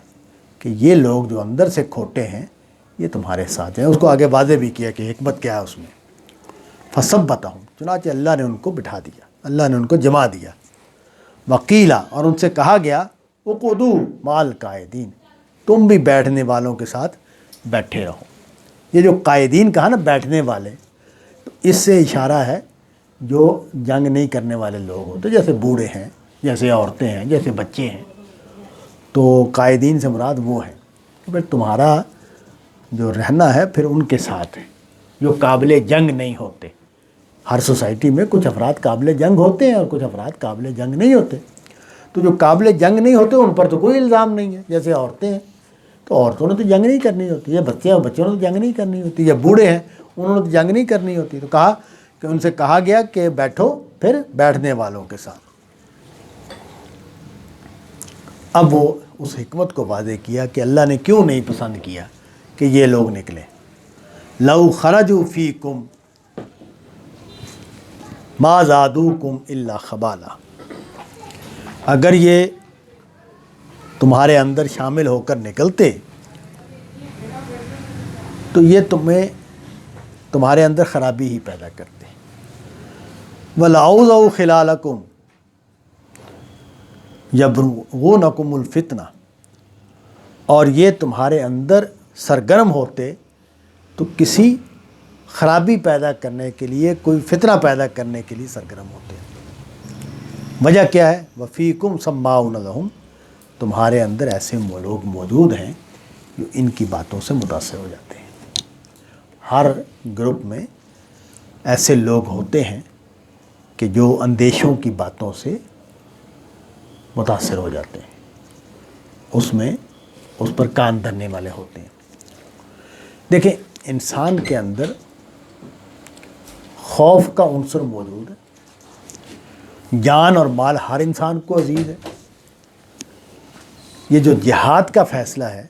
کہ یہ لوگ جو اندر سے کھوٹے ہیں یہ تمہارے ساتھ ہیں۔ اس کو آگے واضح بھی کیا کہ حکمت کیا ہے اس میں۔ فَثَبَّتَهُمْ، چنانچہ اللہ نے ان کو بٹھا دیا، اللہ نے ان کو جما دیا۔ وَقِيلَ، اور ان سے کہا گیا اُقْعُدُوا مَعَ الْقَاعِدِينَ، تم بھی بیٹھنے والوں کے ساتھ بیٹھے رہو۔ یہ جو قائدین کہا نا، بیٹھنے والے، تو اس سے اشارہ ہے جو جنگ نہیں کرنے والے لوگ ہوتے، جیسے بوڑھے ہیں، جیسے عورتیں ہیں، جیسے بچے ہیں، تو قائدین سے مراد وہ ہیں کہ بھائی تمہارا جو رہنا ہے پھر ان کے ساتھ ہے جو قابل جنگ نہیں ہوتے۔ ہر سوسائٹی میں کچھ افراد قابل جنگ ہوتے ہیں اور کچھ افراد قابل جنگ نہیں ہوتے، تو جو قابل جنگ نہیں ہوتے ان پر تو کوئی الزام نہیں ہے۔ جیسے عورتیں ہیں تو عورتوں نے تو جنگ نہیں کرنی ہوتی، یا بچے ہیں بچوں نے تو جنگ نہیں کرنی ہوتی، یا بوڑھے ہیں انہوں نے تو جنگ نہیں کرنی ہوتی۔ تو کہا کہ ان سے کہا گیا کہ بیٹھو پھر بیٹھنے والوں کے ساتھ۔ اب وہ اس حکمت کو واضح کیا کہ اللہ نے کیوں نہیں پسند کیا کہ یہ لوگ نکلے۔ لو خرجوا فیکم ما زادوکم الا خبالا، اگر یہ تمہارے اندر شامل ہو کر نکلتے تو یہ تمہارے اندر خرابی ہی پیدا کرتے۔ وَلَأَوْضَعُوا خِلَالَكُمْ يَبْغُونَكُمُ الْفِتْنَةَ، اور یہ تمہارے اندر سرگرم ہوتے تو کسی خرابی پیدا کرنے کے لیے، کوئی فتنہ پیدا کرنے کے لیے سرگرم ہوتے۔ وجہ کیا ہے؟ وَفِيكُمْ سَمَّاعُونَ لَهُمْ، تمہارے اندر ایسے لوگ موجود ہیں جو ان کی باتوں سے متاثر ہو جاتے ہیں۔ ہر گروپ میں ایسے لوگ ہوتے ہیں کہ جو اندیشوں کی باتوں سے متاثر ہو جاتے ہیں، اس پر کان دھرنے والے ہوتے ہیں۔ دیکھیں، انسان کے اندر خوف کا عنصر موجود ہے، جان اور مال ہر انسان کو عزیز ہے۔ یہ جو جہاد کا فیصلہ ہے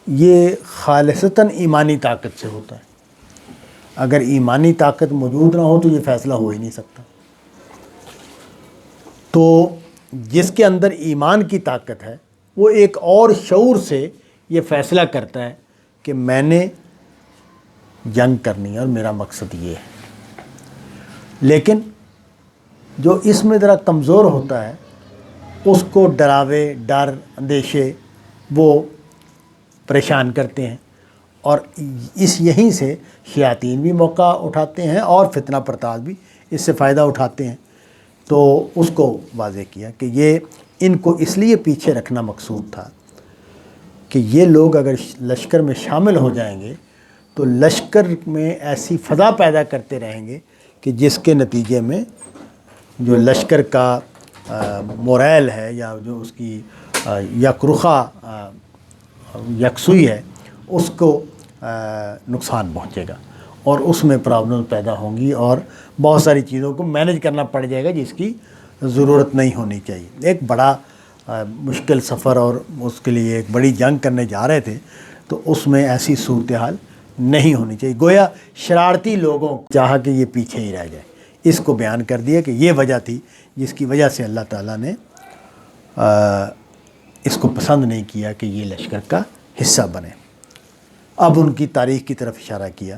یہ خالصتاً ایمانی طاقت سے ہوتا ہے۔ اگر ایمانی طاقت موجود نہ ہو تو یہ فیصلہ ہو ہی نہیں سکتا۔ تو جس کے اندر ایمان کی طاقت ہے وہ ایک اور شعور سے یہ فیصلہ کرتا ہے کہ میں نے جنگ کرنی ہے اور میرا مقصد یہ ہے۔ لیکن جو اس میں ذرا کمزور ہوتا ہے اس کو ڈراوے، ڈر، اندیشے وہ پریشان کرتے ہیں، اور یہیں سے شیاطین بھی موقع اٹھاتے ہیں اور فتنہ پرتاز بھی اس سے فائدہ اٹھاتے ہیں۔ تو اس کو واضح کیا کہ یہ ان کو اس لیے پیچھے رکھنا مقصود تھا کہ یہ لوگ اگر لشکر میں شامل ہو جائیں گے تو لشکر میں ایسی فضا پیدا کرتے رہیں گے کہ جس کے نتیجے میں جو لشکر کا موریل ہے یا جو اس کی یکرخا یکسوئی ہے اس کو نقصان پہنچے گا، اور اس میں پرابلم پیدا ہوں گی اور بہت ساری چیزوں کو مینج کرنا پڑ جائے گا جس کی ضرورت نہیں ہونی چاہیے۔ ایک بڑا مشکل سفر اور اس کے لیے ایک بڑی جنگ کرنے جا رہے تھے، تو اس میں ایسی صورتحال نہیں ہونی چاہیے۔ گویا شرارتی لوگوں چاہا کہ یہ پیچھے ہی رہ جائے، اس کو بیان کر دیا کہ یہ وجہ تھی جس کی وجہ سے اللہ تعالیٰ نے اس کو پسند نہیں کیا کہ یہ لشکر کا حصہ بنے۔ اب ان کی تاریخ کی طرف اشارہ کیا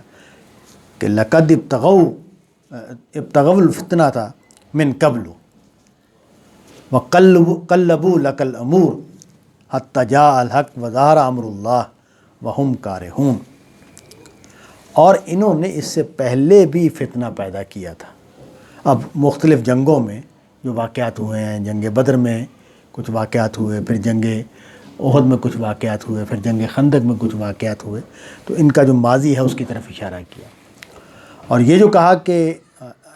کہ لقد ابتغوا الفتنۃ من قبل وقلبوا لك الامور حتى جاء الحق وظهر امر الله وهم كارهون، اور انہوں نے اس سے پہلے بھی فتنہ پیدا کیا تھا۔ اب مختلف جنگوں میں جو واقعات ہوئے ہیں، جنگ بدر میں کچھ واقعات ہوئے، پھر جنگ احد میں کچھ واقعات ہوئے، پھر جنگ خندق میں کچھ واقعات ہوئے، تو ان کا جو ماضی ہے اس کی طرف اشارہ کیا، اور یہ جو کہا کہ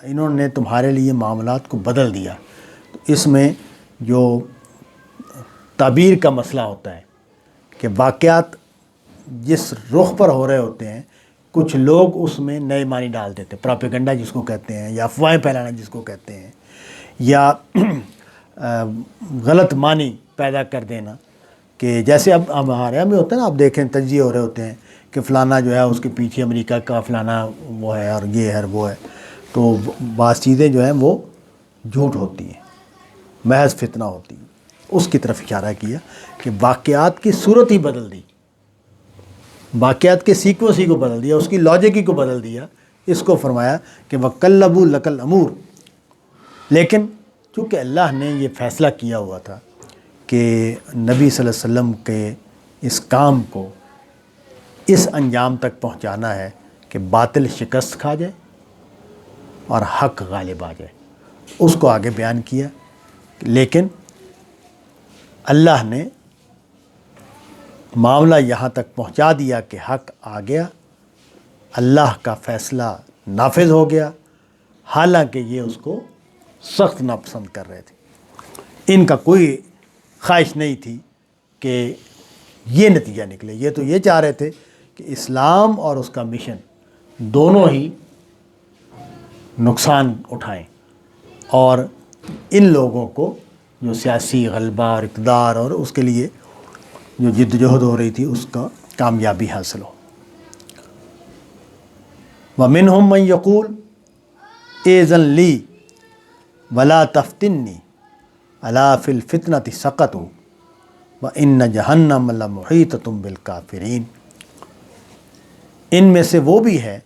انہوں نے تمہارے لیے معاملات کو بدل دیا، تو اس میں جو تعبیر کا مسئلہ ہوتا ہے کہ واقعات جس رخ پر ہو رہے ہوتے ہیں کچھ لوگ اس میں نئے معنی ڈال دیتے، پراپیگنڈا جس کو کہتے ہیں، یا افواہیں پھیلانا جس کو کہتے ہیں، یا غلط معنی پیدا کر دینا، کہ جیسے اب ہمارے یہاں میں ہوتا ہے نا، آپ دیکھیں تجزیے ہو رہے ہوتے ہیں کہ فلانا جو ہے اس کے پیچھے امریکہ کا فلانا وہ ہے اور یہ ہے وہ ہے، تو بعض چیزیں جو ہیں وہ جھوٹ ہوتی ہیں، محض فتنہ ہوتی ہیں۔ اس کی طرف اشارہ کیا کہ واقعات کی صورت ہی بدل دی، واقعات کے سیکوینس ہی کو بدل دیا، اس کی لاجک ہی کو بدل دیا۔ اس کو فرمایا کہ وَقَلَّبُوا لَكَ الْأَمُورَ، لیکن چونکہ اللہ نے یہ فیصلہ کیا ہوا تھا کہ نبی صلی اللہ علیہ وسلم کے اس کام کو اس انجام تک پہنچانا ہے کہ باطل شکست کھا جائے اور حق غالب آ جائے، اس کو آگے بیان کیا۔ لیکن اللہ نے معاملہ یہاں تک پہنچا دیا کہ حق آ گیا، اللہ کا فیصلہ نافذ ہو گیا، حالانکہ یہ اس کو سخت ناپسند کر رہے تھے۔ ان کا کوئی خواہش نہیں تھی کہ یہ نتیجہ نکلے، یہ تو یہ چاہ رہے تھے کہ اسلام اور اس کا مشن دونوں ہی نقصان اٹھائیں، اور ان لوگوں کو جو سیاسی غلبہ اور اقتدار اور اس کے لیے جو جد جہد ہو رہی تھی اس کا کامیابی حاصل ہو۔ وَمِنْهُمْ مَنْ يَقُولُ اِذْن لِي وَلَا تَفْتِنِّي أَلَا فِي الْفِتْنَةِ سَقَطُوا وَإِنَّ جَهَنَّمَ لَمُحِيطَةٌ بِالْكَافِرِينَ۔ ان میں سے وہ بھی ہے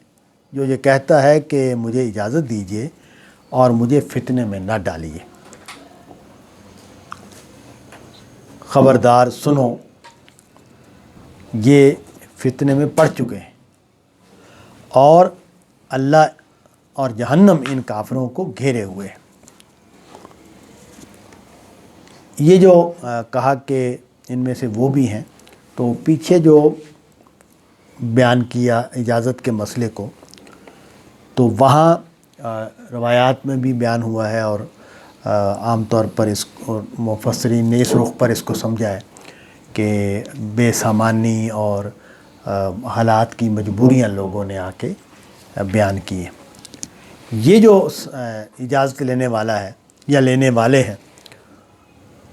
جو یہ کہتا ہے کہ مجھے اجازت دیجیے اور مجھے فتنے میں نہ ڈالیے۔ خبردار سنو، یہ فتنے میں پڑ چکے ہیں، اور اللہ اور جہنم ان کافروں کو گھیرے ہوئے ہیں۔ یہ جو کہا کہ ان میں سے وہ بھی ہیں، تو پیچھے جو بیان کیا اجازت کے مسئلے کو، تو وہاں روایات میں بھی بیان ہوا ہے، اور عام طور پر اس کو مفسرین نے اس رخ پر اس کو سمجھا ہے کہ بے سامانی اور حالات کی مجبوریاں لوگوں نے آ کے بیان کی ہیں۔ یہ جو اجازت لینے والا ہے یا لینے والے ہیں،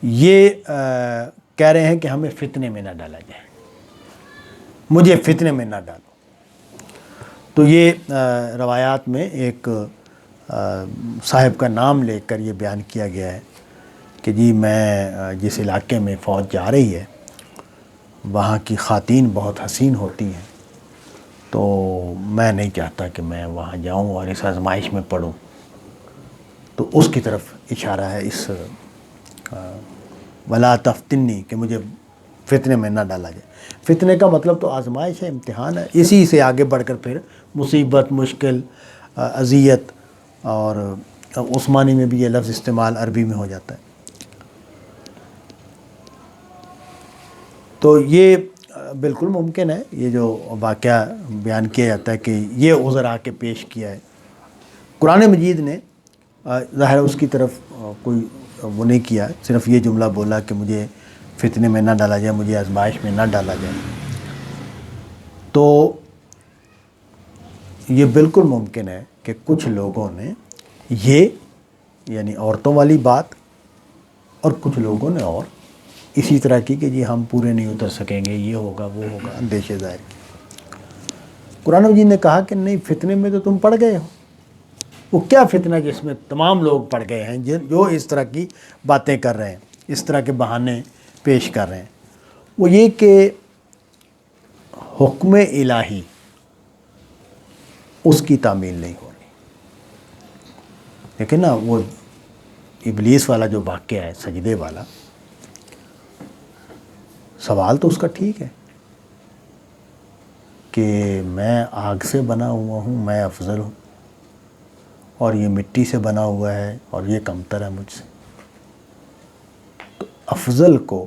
یہ کہہ رہے ہیں کہ ہمیں فتنے میں نہ ڈالا جائے، مجھے فتنے میں نہ ڈالو۔ تو یہ روایات میں ایک صاحب کا نام لے کر یہ بیان کیا گیا ہے کہ جی میں جس علاقے میں فوج جا رہی ہے وہاں کی خواتین بہت حسین ہوتی ہیں، تو میں نہیں چاہتا کہ میں وہاں جاؤں اور اس آزمائش میں پڑوں۔ تو اس کی طرف اشارہ ہے اس ولا تفتنی، کہ مجھے فتنے میں نہ ڈالا جائے۔ فتنے کا مطلب تو آزمائش ہے، امتحان ہے، اسی سے آگے بڑھ کر پھر مصیبت، مشکل، اذیت، اور عثمانی میں بھی یہ لفظ استعمال عربی میں ہو جاتا ہے۔ تو یہ بالکل ممکن ہے، یہ جو واقعہ بیان کیا جاتا ہے کہ یہ عذر آ کے پیش کیا ہے، قرآن مجید نے ظاہر اس کی طرف کوئی وہ نہیں کیا، صرف یہ جملہ بولا کہ مجھے فتنے میں نہ ڈالا جائے، مجھے آزمائش میں نہ ڈالا جائے۔ تو یہ بالکل ممکن ہے کہ کچھ لوگوں نے یہ یعنی عورتوں والی بات، اور کچھ لوگوں نے اور اسی طرح کی کہ جی ہم پورے نہیں اتر سکیں گے، یہ ہوگا وہ ہوگا، اندیشے ظاہر کی۔ قرآن مجید نے کہا کہ نہیں، فتنے میں تو تم پڑ گئے ہو۔ وہ کیا فتنہ جس میں تمام لوگ پڑ گئے ہیں، جو اس طرح کی باتیں کر رہے ہیں، اس طرح کے بہانے پیش کر رہے ہیں؟ وہ یہ کہ حکم الہی اس کی تعمیل نہیں ہو رہی۔ لیکن نا وہ ابلیس والا جو واقعہ ہے، سجدے والا، سوال تو اس کا ٹھیک ہے کہ میں آگ سے بنا ہوا ہوں، میں افضل ہوں، اور یہ مٹی سے بنا ہوا ہے اور یہ کمتر ہے مجھ سے۔ تو افضل کو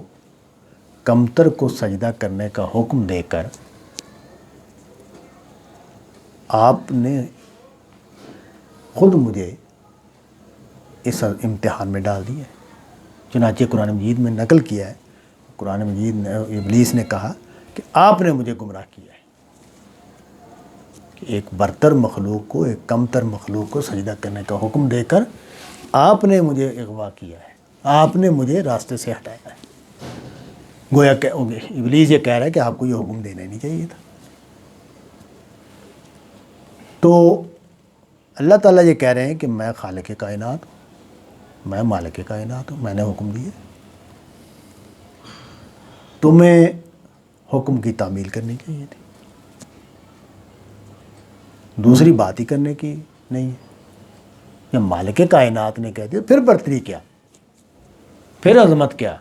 کمتر کو سجدہ کرنے کا حکم دے کر آپ نے خود مجھے اس امتحان میں ڈال دیا ہے۔ چنانچہ قرآن مجید میں نقل کیا ہے، قرآن مجید نے ابلیس نے کہا کہ آپ نے مجھے گمراہ کیا ہے کہ ایک برتر مخلوق کو، ایک کمتر مخلوق کو سجدہ کرنے کا حکم دے کر آپ نے مجھے اغوا کیا ہے، آپ نے مجھے راستے سے ہٹایا ہے۔ گویا کہ ابلیس یہ کہہ رہا ہے کہ آپ کو یہ حکم دینا نہیں چاہیے تھا۔ تو اللہ تعالیٰ یہ کہہ رہے ہیں کہ میں خالق کائنات ہوں، میں مالک کائنات ہوں، میں نے حکم دیے، تمہیں حکم کی تعمیل کرنی چاہیے تھی، دوسری بات ہی کرنے کی نہیں ہے۔ جب مالک کائنات نے کہہ دیا پھر برتری کیا، پھر عظمت کیا؟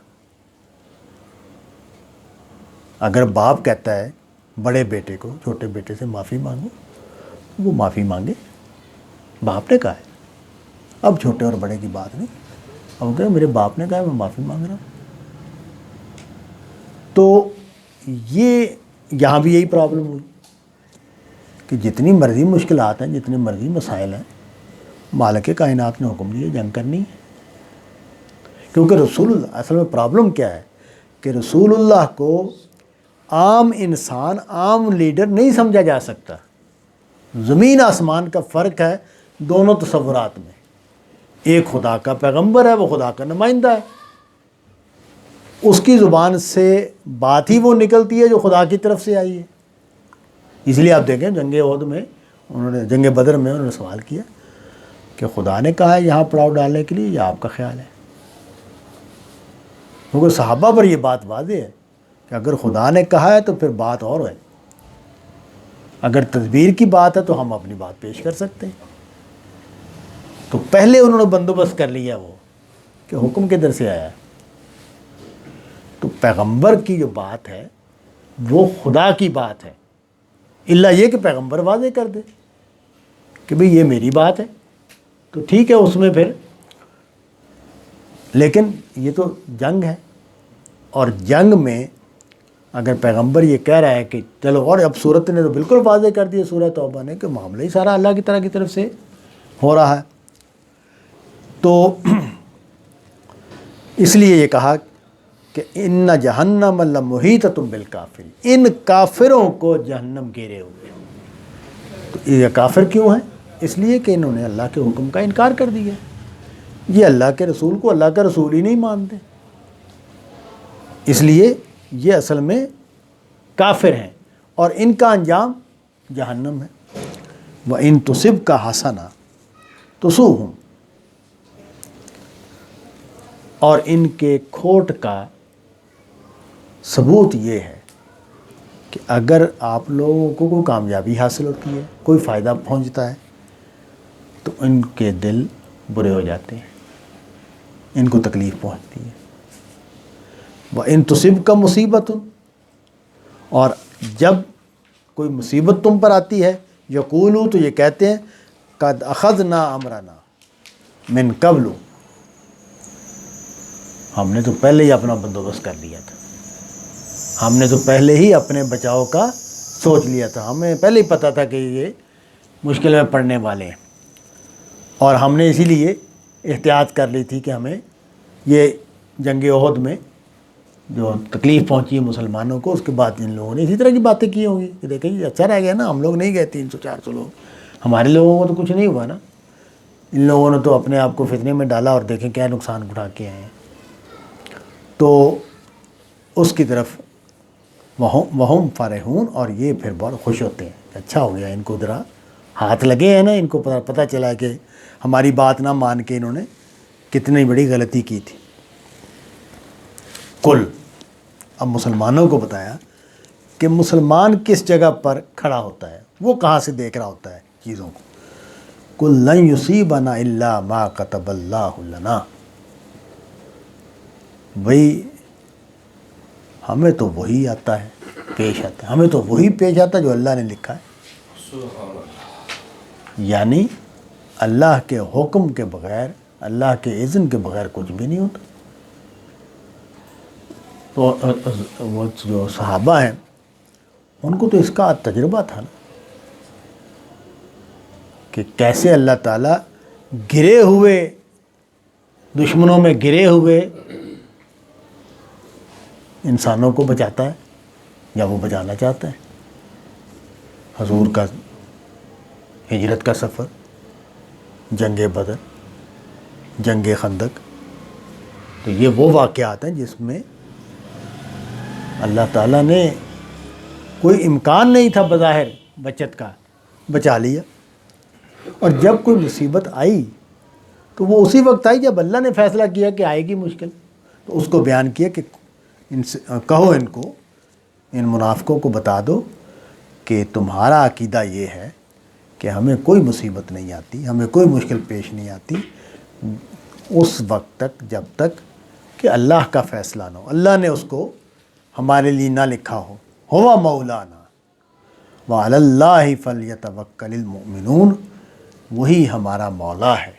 اگر باپ کہتا ہے بڑے بیٹے کو چھوٹے بیٹے سے معافی مانگو، وہ معافی مانگے، باپ نے کہا ہے، اب چھوٹے اور بڑے کی بات نہیں، اب کہ میرے باپ نے کہا ہے میں معافی مانگ رہا ہوں۔ تو یہ یہاں بھی یہی پرابلم ہوئی کہ جتنی مرضی مشکلات ہیں، جتنے مرضی مسائل ہیں، مالک کائنات نے حکم دیا جنگ کرنی ہے، کیونکہ رسول اللہ، اصل میں پرابلم کیا ہے کہ رسول اللہ کو عام انسان، عام لیڈر نہیں سمجھا جا سکتا۔ زمین آسمان کا فرق ہے دونوں تصورات میں۔ ایک خدا کا پیغمبر ہے، وہ خدا کا نمائندہ ہے، اس کی زبان سے بات ہی وہ نکلتی ہے جو خدا کی طرف سے آئی ہے۔ اس لیے آپ دیکھیں جنگ احد میں انہوں نے، جنگ بدر میں انہوں نے سوال کیا کہ خدا نے کہا ہے یہاں پڑاؤ ڈالنے کے لیے یا آپ کا خیال ہے؟ کیونکہ صحابہ پر یہ بات واضح ہے کہ اگر خدا نے کہا ہے تو پھر بات اور ہے، اگر تدبیر کی بات ہے تو ہم اپنی بات پیش کر سکتے ہیں۔ تو پہلے انہوں نے بندوبست کر لیا وہ کہ حکم کدھر سے آیا ہے۔ تو پیغمبر کی جو بات ہے وہ خدا کی بات ہے، الا یہ کہ پیغمبر واضح کر دے کہ بھئی یہ میری بات ہے تو ٹھیک ہے اس میں پھر، لیکن یہ تو جنگ ہے، اور جنگ میں اگر پیغمبر یہ کہہ رہا ہے کہ چلو، اور اب صورت نے تو بالکل واضح کر دیا سورہ توبہ نے کہ معاملہ ہی سارا اللہ کی طرف سے ہو رہا ہے، تو اس لیے یہ کہا کہ ان جہنم لمحیطۃ بالکافرین، ان کافروں کو جہنم گھیرے ہوئے۔ تو یہ کافر کیوں ہیں؟ اس لیے کہ انہوں نے اللہ کے حکم کا انکار کر دیا، یہ اللہ کے رسول کو اللہ کا رسول ہی نہیں مانتے، اس لیے یہ اصل میں کافر ہیں، اور ان کا انجام جہنم ہے۔ وَإِن تُصِبْكَ حَسَنَةٌ تُسُؤْهُمْ، اور ان کے کھوٹ کا ثبوت یہ ہے کہ اگر آپ لوگوں کو کوئی کامیابی حاصل ہوتی ہے، کوئی فائدہ پہنچتا ہے، تو ان کے دل برے ہو جاتے ہیں، ان کو تکلیف پہنچتی ہے۔ وَإِن تُصِبْكَ مُصِیبَةٌ، اور جب کوئی مصیبت تم پر آتی ہے، یقولو، تو یہ کہتے ہیں قد اخذنا امرنا من قبل، ہم نے تو پہلے ہی اپنا بندوبست کر لیا تھا، ہم نے تو پہلے ہی اپنے بچاؤ کا سوچ لیا تھا، ہمیں پہلے ہی پتہ تھا کہ یہ مشکل میں پڑنے والے ہیں، اور ہم نے اسی لیے احتیاط کر لی تھی کہ ہمیں یہ جنگ احد میں جو تکلیف پہنچی ہے مسلمانوں کو، اس کے بعد ان لوگوں نے اسی طرح کی باتیں کی ہوں گی کہ دیکھیں یہ اچھا رہ گیا نا، ہم لوگ نہیں گئے 300-400 لوگ، ہمارے لوگوں کو تو کچھ نہیں ہوا نا، ان لوگوں نے تو اپنے آپ کو فتنے میں ڈالا اور دیکھیں کیا نقصان اٹھا کے آئے ہیں۔ تو اس کی طرف وہم فرحون، اور یہ پھر بہت خوش ہوتے ہیں، اچھا ہو گیا ان کو ذرا ہاتھ لگے ہیں نا، ان کو پتہ چلا کہ ہماری بات نہ مان کے انہوں نے کتنی بڑی غلطی کی تھی۔ کل، اب مسلمانوں کو بتایا کہ مسلمان کس جگہ پر کھڑا ہوتا ہے، وہ کہاں سے دیکھ رہا ہوتا ہے چیزوں کو۔ قل لن یصیبنا الا ما کتب اللہ لنا، بھئی ہمیں تو وہی آتا ہے، پیش آتا ہے، ہمیں تو وہی پیش آتا ہے جو اللہ نے لکھا ہے، یعنی اللہ کے حکم کے بغیر، اللہ کے اذن کے بغیر کچھ بھی نہیں ہوتا۔ تو وہ جو صحابہ ہیں ان کو تو اس کا تجربہ تھا نا کہ کیسے اللہ تعالیٰ گرے ہوئے دشمنوں میں گرے ہوئے انسانوں کو بچاتا ہے یا وہ بچانا چاہتا ہے۔ حضور کا ہجرت کا سفر، جنگ بدر، جنگ خندق، تو یہ وہ واقعات ہیں جس میں اللہ تعالیٰ نے کوئی امکان نہیں تھا بظاہر بچت کا، بچا لیا، اور جب کوئی مصیبت آئی تو وہ اسی وقت آئی جب اللہ نے فیصلہ کیا کہ آئے گی مشکل، تو اس کو بیان کیا کہ ان سے کہو، ان کو، ان منافقوں کو بتا دو کہ تمہارا عقیدہ یہ ہے کہ ہمیں کوئی مصیبت نہیں آتی، ہمیں کوئی مشکل پیش نہیں آتی اس وقت تک جب تک کہ اللہ کا فیصلہ نہ ہو، اللہ نے اس کو ہمارے لیے نہ لکھا ہو۔ ہوا مولانا وعلی اللہ فلیتوکل المؤمنون، وہی ہمارا مولا ہے،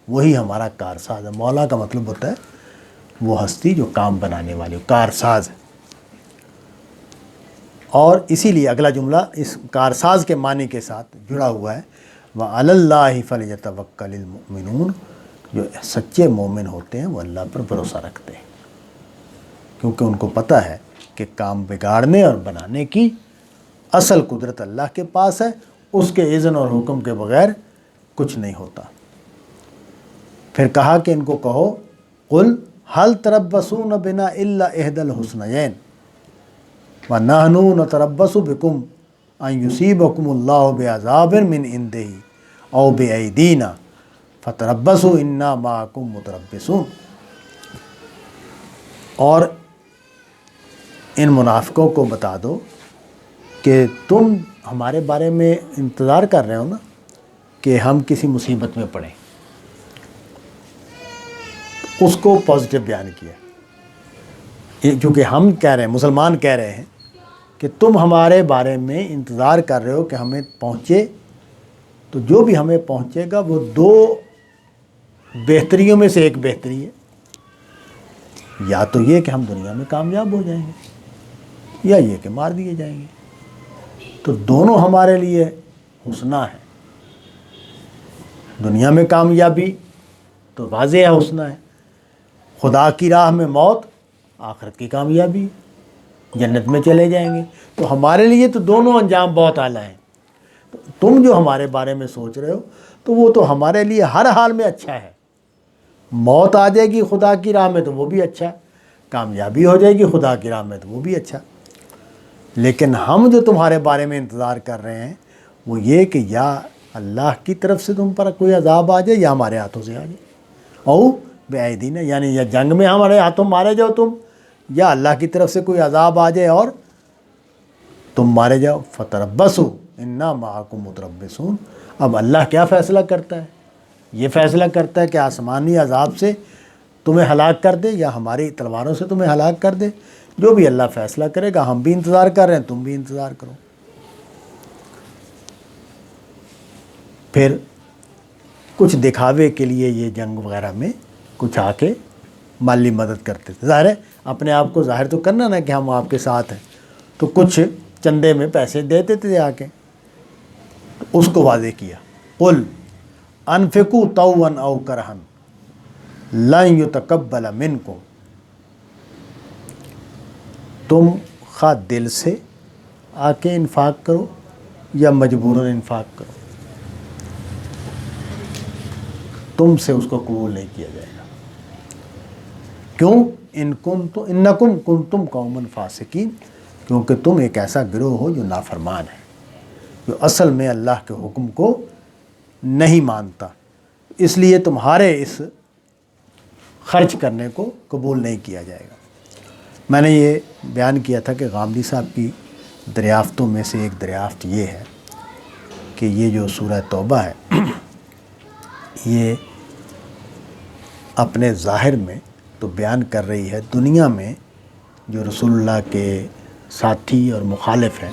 وہی ہمارا کارساز ہے۔ مولا کا مطلب ہوتا ہے وہ ہستی جو کام بنانے والی، کارساز ہے۔ اور اسی لیے اگلا جملہ اس کارساز کے معنی کے ساتھ جڑا ہوا ہے، وَعَلَى اللَّهِ فَلْيَتَوَكَّلِ الْمُؤْمِنُونَ، جو سچے مومن ہوتے ہیں وہ اللہ پر بھروسہ رکھتے ہیں، کیونکہ ان کو پتہ ہے کہ کام بگاڑنے اور بنانے کی اصل قدرت اللہ کے پاس ہے، اس کے اذن اور حکم کے بغیر کچھ نہیں ہوتا۔ پھر کہا کہ ان کو کہو، قُلْ هَلْ تَرَبَّصُونَ بِنَا إِلَّا إِحْدَى الْحُسْنَيَيْنِ وَنَحْنُ نَتَرَبَّصُ بِكُمْ أَن يُصِيبَكُمُ اللَّهُ بِعَذَابٍ مِّنْ عِندِهِ أَوْ بِأَيْدِينَا فَتَرَبَّصُوا إِنَّا مَعَكُمْ مُتَرَبِّصُونَ۔ اور ان منافقوں کو بتا دو کہ تم ہمارے بارے میں انتظار کر رہے ہو نا کہ ہم کسی مصیبت میں پڑیں، اس کو پازیٹیو بیان کیا، چونکہ ہم کہہ رہے ہیں، مسلمان کہہ رہے ہیں کہ تم ہمارے بارے میں انتظار کر رہے ہو کہ ہمیں پہنچے، تو جو بھی ہمیں پہنچے گا وہ دو بہتریوں میں سے ایک بہتری ہے، یا تو یہ کہ ہم دنیا میں کامیاب ہو جائیں گے، یا یہ کہ مار دیے جائیں گے۔ تو دونوں ہمارے لیے حسنہ ہے۔ دنیا میں کامیابی تو واضح ہے، حسنہ ہے، خدا کی راہ میں موت آخرت کی کامیابی، جنت میں چلے جائیں گے۔ تو ہمارے لیے تو دونوں انجام بہت اعلیٰ ہیں۔ تم جو ہمارے بارے میں سوچ رہے ہو تو وہ تو ہمارے لیے ہر حال میں اچھا ہے۔ موت آ جائے گی خدا کی راہ میں تو وہ بھی اچھا، کامیابی ہو جائے گی خدا کی راہ میں تو وہ بھی اچھا۔ لیکن ہم جو تمہارے بارے میں انتظار کر رہے ہیں وہ یہ کہ یا اللہ کی طرف سے تم پر کوئی عذاب آ جائے یا ہمارے ہاتھوں سے آ جائے، او بِأَيْدِينَا، یعنی یا جنگ میں ہمارے ہاتھوں مارے جاؤ تم، یا اللہ کی طرف سے کوئی عذاب آ جائے اور تم مارے جاؤ۔ فَتَرَبَّصُوا إِنَّا مَعَكُمْ مُتَرَبِّصُونَ۔ اب اللہ کیا فیصلہ کرتا ہے؟ یہ فیصلہ کرتا ہے کہ آسمانی عذاب سے تمہیں ہلاک کر دے یا ہماری تلواروں سے تمہیں ہلاک کر دے۔ جو بھی اللہ فیصلہ کرے گا، ہم بھی انتظار کر رہے ہیں، تم بھی انتظار کرو۔ پھر کچھ دکھاوے کے لیے یہ جنگ وغیرہ میں کچھ آ کے مالی مدد کرتے تھے، ظاہر ہے اپنے آپ کو ظاہر تو کرنا نا کہ ہم آپ کے ساتھ ہیں، تو کچھ چندے میں پیسے دیتے تھے آ کے، اس کو واضح کیا، قُلْ انفقوا طوعا او کرہا لن یتقبل منکم، تم خواہ دل سے آ کے انفاق کرو یا مجبوراً انفاق کرو، تم سے اس کو قبول نہیں کیا جائے گا۔ کیوں؟ انکم کنتم قوما فاسقین، کیونکہ تم ایک ایسا گروہ ہو جو نافرمان ہے، جو اصل میں اللہ کے حکم کو نہیں مانتا، اس لیے تمہارے اس خرچ کرنے کو قبول نہیں کیا جائے گا۔ میں نے یہ بیان کیا تھا کہ غامدی صاحب کی دریافتوں میں سے ایک دریافت یہ ہے کہ یہ جو سورہ توبہ ہے یہ اپنے ظاہر میں تو بیان کر رہی ہے دنیا میں جو رسول اللہ کے ساتھی اور مخالف ہیں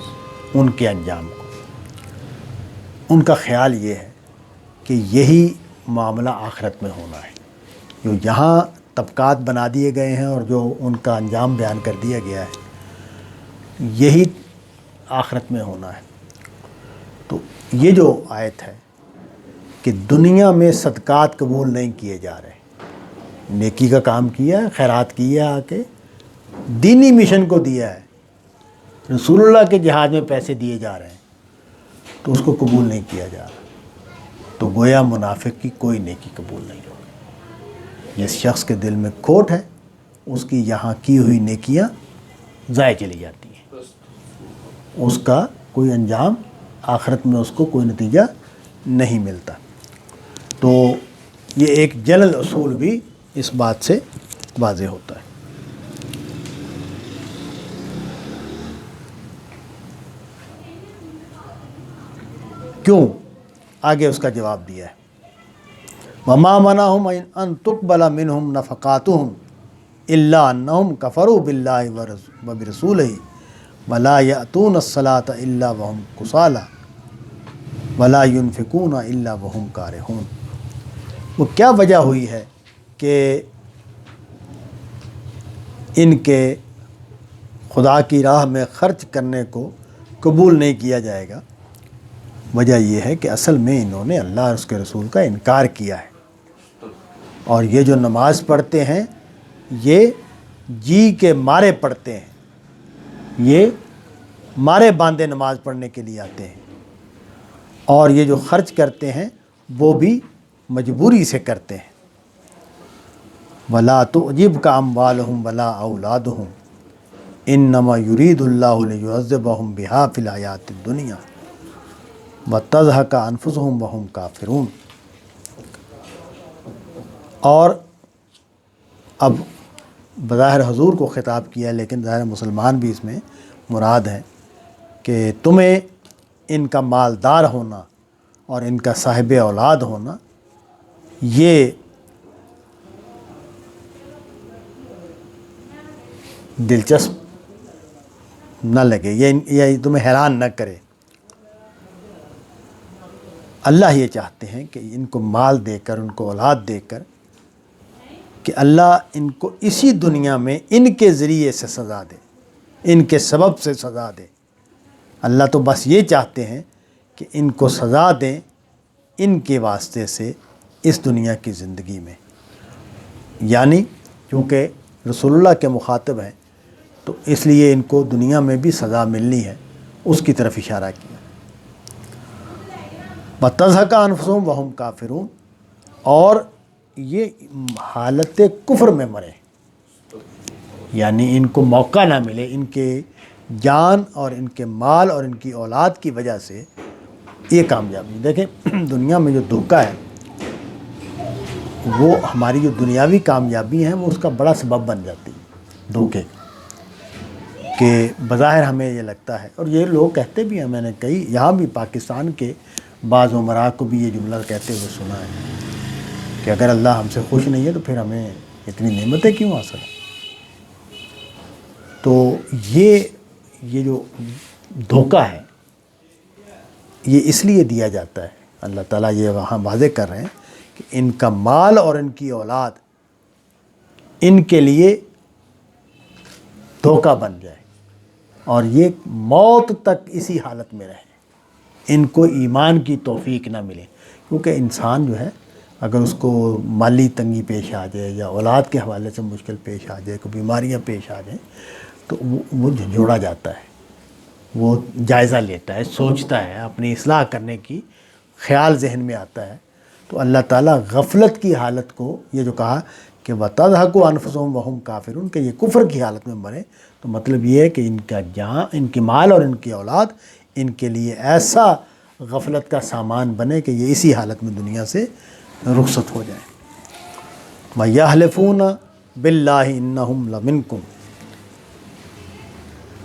ان کے انجام کو۔ ان کا خیال یہ ہے کہ یہی معاملہ آخرت میں ہونا ہے، جو یہاں طبقات بنا دیے گئے ہیں اور جو ان کا انجام بیان کر دیا گیا ہے یہی آخرت میں ہونا ہے۔ تو یہ جو آیت ہے کہ دنیا میں صدقات قبول نہیں کیے جا رہے، نیکی کا کام کیا ہے، خیرات کی ہے، آ کے دینی مشن کو دیا ہے، رسول اللہ کے جہاد میں پیسے دیے جا رہے ہیں، تو اس کو قبول نہیں کیا جا رہا، تو گویا منافق کی کوئی نیکی قبول نہیں ہوگی۔ جس شخص کے دل میں کھوٹ ہے اس کی یہاں کی ہوئی نیکیاں ضائع چلی جاتی ہیں، اس کا کوئی انجام آخرت میں اس کو کوئی نتیجہ نہیں ملتا۔ تو یہ ایک جنرل اصول بھی اس بات سے واضح ہوتا ہے۔ کیوں؟ آگے اس کا جواب دیا ہے، وَمَا مَنَعَهُمْ أَن تُقْبَلَ مِنْهُمْ نَفَقَاتُهُمْ إِلَّا أَنَّهُمْ كَفَرُوا بِاللَّهِ وَبِرَسُولِهِ وَلَا يَأْتُونَ الصَّلَاةَ إِلَّا وَهُمْ كُسَالَىٰ ولا ينفقون الا وهم کارہون۔ وہ کیا وجہ ہوئی ہے کہ ان کے خدا کی راہ میں خرچ کرنے کو قبول نہیں کیا جائے گا؟ وجہ یہ ہے کہ اصل میں انہوں نے اللہ اور اس کے رسول کا انکار کیا ہے، اور یہ جو نماز پڑھتے ہیں یہ جی کے مارے پڑھتے ہیں، یہ مارے باندھے نماز پڑھنے کے لیے آتے ہیں، اور یہ جو خرچ کرتے ہیں وہ بھی مجبوری سے کرتے ہیں۔ وَلَا تُعْجِبْكَ أَمْوَالُهُمْ وَلَا أَوْلَادُهُمْ إِنَّمَا يُرِيدُ اللَّهُ لِيُعَذِّبَهُمْ بِهَا فِي الْحَيَاةِ الدُّنْيَا وَتَزْهَقَ أَنفُسُهُمْ وَهُمْ كَافِرُونَ۔ اور اب بظاہر حضور کو خطاب کیا، لیکن ظاہر مسلمان بھی اس میں مراد ہیں کہ تمہیں ان کا مالدار ہونا اور ان کا صاحب اولاد ہونا یہ دلچسپ نہ لگے، یہ تمہیں حیران نہ کرے۔ اللہ یہ چاہتے ہیں کہ ان کو مال دے کر، ان کو اولاد دے کر، کہ اللہ ان کو اسی دنیا میں ان کے ذریعے سے سزا دے، ان کے سبب سے سزا دے۔ اللہ تو بس یہ چاہتے ہیں کہ ان کو سزا دیں ان کے واسطے سے اس دنیا کی زندگی میں، یعنی چونکہ رسول اللہ کے مخاطب ہیں تو اس لیے ان کو دنیا میں بھی سزا ملنی ہے، اس کی طرف اشارہ کیا۔ وَتَزْهَقَ أَنفُسُهُمْ وَهُمْ كَافِرُونَ، اور یہ حالت کفر میں مرے، یعنی ان کو موقع نہ ملے، ان کے جان اور ان کے مال اور ان کی اولاد کی وجہ سے یہ کامیابی۔ دیکھیں دنیا میں جو دھوکہ ہے وہ ہماری جو دنیاوی کامیابی ہیں وہ اس کا بڑا سبب بن جاتی ہے دھوکے، کہ بظاہر ہمیں یہ لگتا ہے، اور یہ لوگ کہتے بھی ہیں، میں نے کئی یہاں بھی پاکستان کے بعض عمراء کو بھی یہ جملہ کہتے ہوئے سنا ہے کہ اگر اللہ ہم سے خوش نہیں ہے تو پھر ہمیں اتنی نعمتیں کیوں حاصل ہیں؟ تو یہ جو دھوکہ ہے یہ اس لیے دیا جاتا ہے، اللہ تعالیٰ یہ وہاں واضح کر رہے ہیں کہ ان کا مال اور ان کی اولاد ان کے لیے دھوکہ بن جائے، اور یہ موت تک اسی حالت میں رہے، ان کو ایمان کی توفیق نہ ملے۔ کیونکہ انسان جو ہے اگر اس کو مالی تنگی پیش آ جائے یا اولاد کے حوالے سے مشکل پیش آ جائے، کوئی بیماریاں پیش آ جائیں، تو وہ جھنجھوڑا جاتا ہے، وہ جائزہ لیتا ہے، سوچتا ہے، اپنی اصلاح کرنے کی خیال ذہن میں آتا ہے۔ تو اللہ تعالیٰ غفلت کی حالت کو، یہ جو کہا کہ وَتَزْهَقُ أَنفُسُهُمْ وَهُمْ كَافِرُونَ، کہ یہ کفر کی حالت میں مرے، تو مطلب یہ ہے کہ ان کا جان، ان کی مال اور ان کی اولاد ان کے لیے ایسا غفلت کا سامان بنے کہ یہ اسی حالت میں دنیا سے رخصت ہو جائیں۔ وَيَحْلِفُونَ بِاللَّهِ إِنَّهُمْ لَمِنْكُمْ،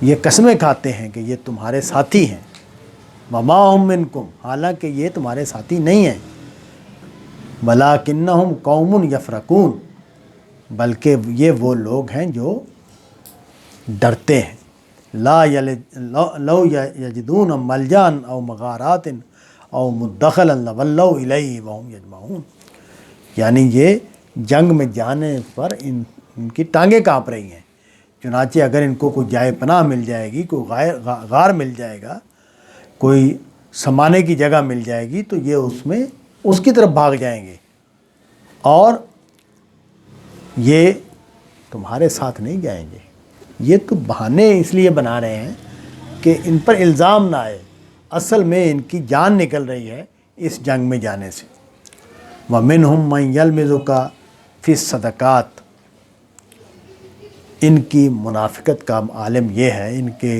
یہ قسمیں کھاتے ہیں کہ یہ تمہارے ساتھی ہیں، وَمَا هُمْ مِنْكُمْ، حالانکہ یہ تمہارے ساتھی نہیں ہیں، وَلَٰكِنَّهُمْ قَوْمٌ يَفْرَقُونَ، بلکہ یہ وہ لوگ ہیں جو ڈرتے ہیں۔ لَوْ يَجِدُونَ مَلْجَأً أَوْ مَغَارَاتٍ أَوْ مُدَّخَلًا لَوَلَّوْا إِلَيْهِ وَهُمْ يَجْمَعُونَ، یعنی یہ جنگ میں جانے پر ان کی ٹانگیں کانپ رہی ہیں، چنانچہ اگر ان کو کوئی جائے پناہ مل جائے گی، کوئی غار مل جائے گا، کوئی سمانے کی جگہ مل جائے گی، تو یہ اس کی طرف بھاگ جائیں گے، اور یہ تمہارے ساتھ نہیں جائیں گے۔ یہ تو بہانے اس لیے بنا رہے ہیں کہ ان پر الزام نہ آئے، اصل میں ان کی جان نکل رہی ہے اس جنگ میں جانے سے۔ وَمِنْهُمْ مَنْ يَلْمِزُكَ فِي الصَّدَقَاتِ، ان کی منافقت کا عالم یہ ہے، ان کے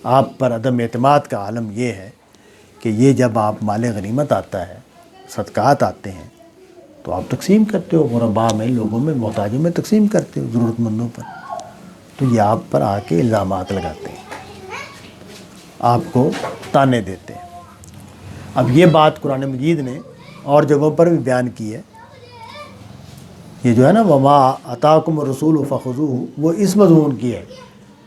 آپ پر عدم اعتماد کا عالم یہ ہے کہ یہ جب آپ مال غنیمت آتا ہے، صدقات آتے ہیں، تو آپ تقسیم کرتے ہو، غرباء میں، لوگوں میں، محتاجوں میں تقسیم کرتے ہو، ضرورت مندوں پر، تو یہ آپ پر آ کے الزامات لگاتے ہیں، آپ کو تانے دیتے ہیں۔ اب یہ بات قرآن مجید نے اور جگہوں پر بھی بیان کی ہے، یہ جو ہے نا وما آتاکم الرسول فخذوہ، وہ اس مضمون کی ہے،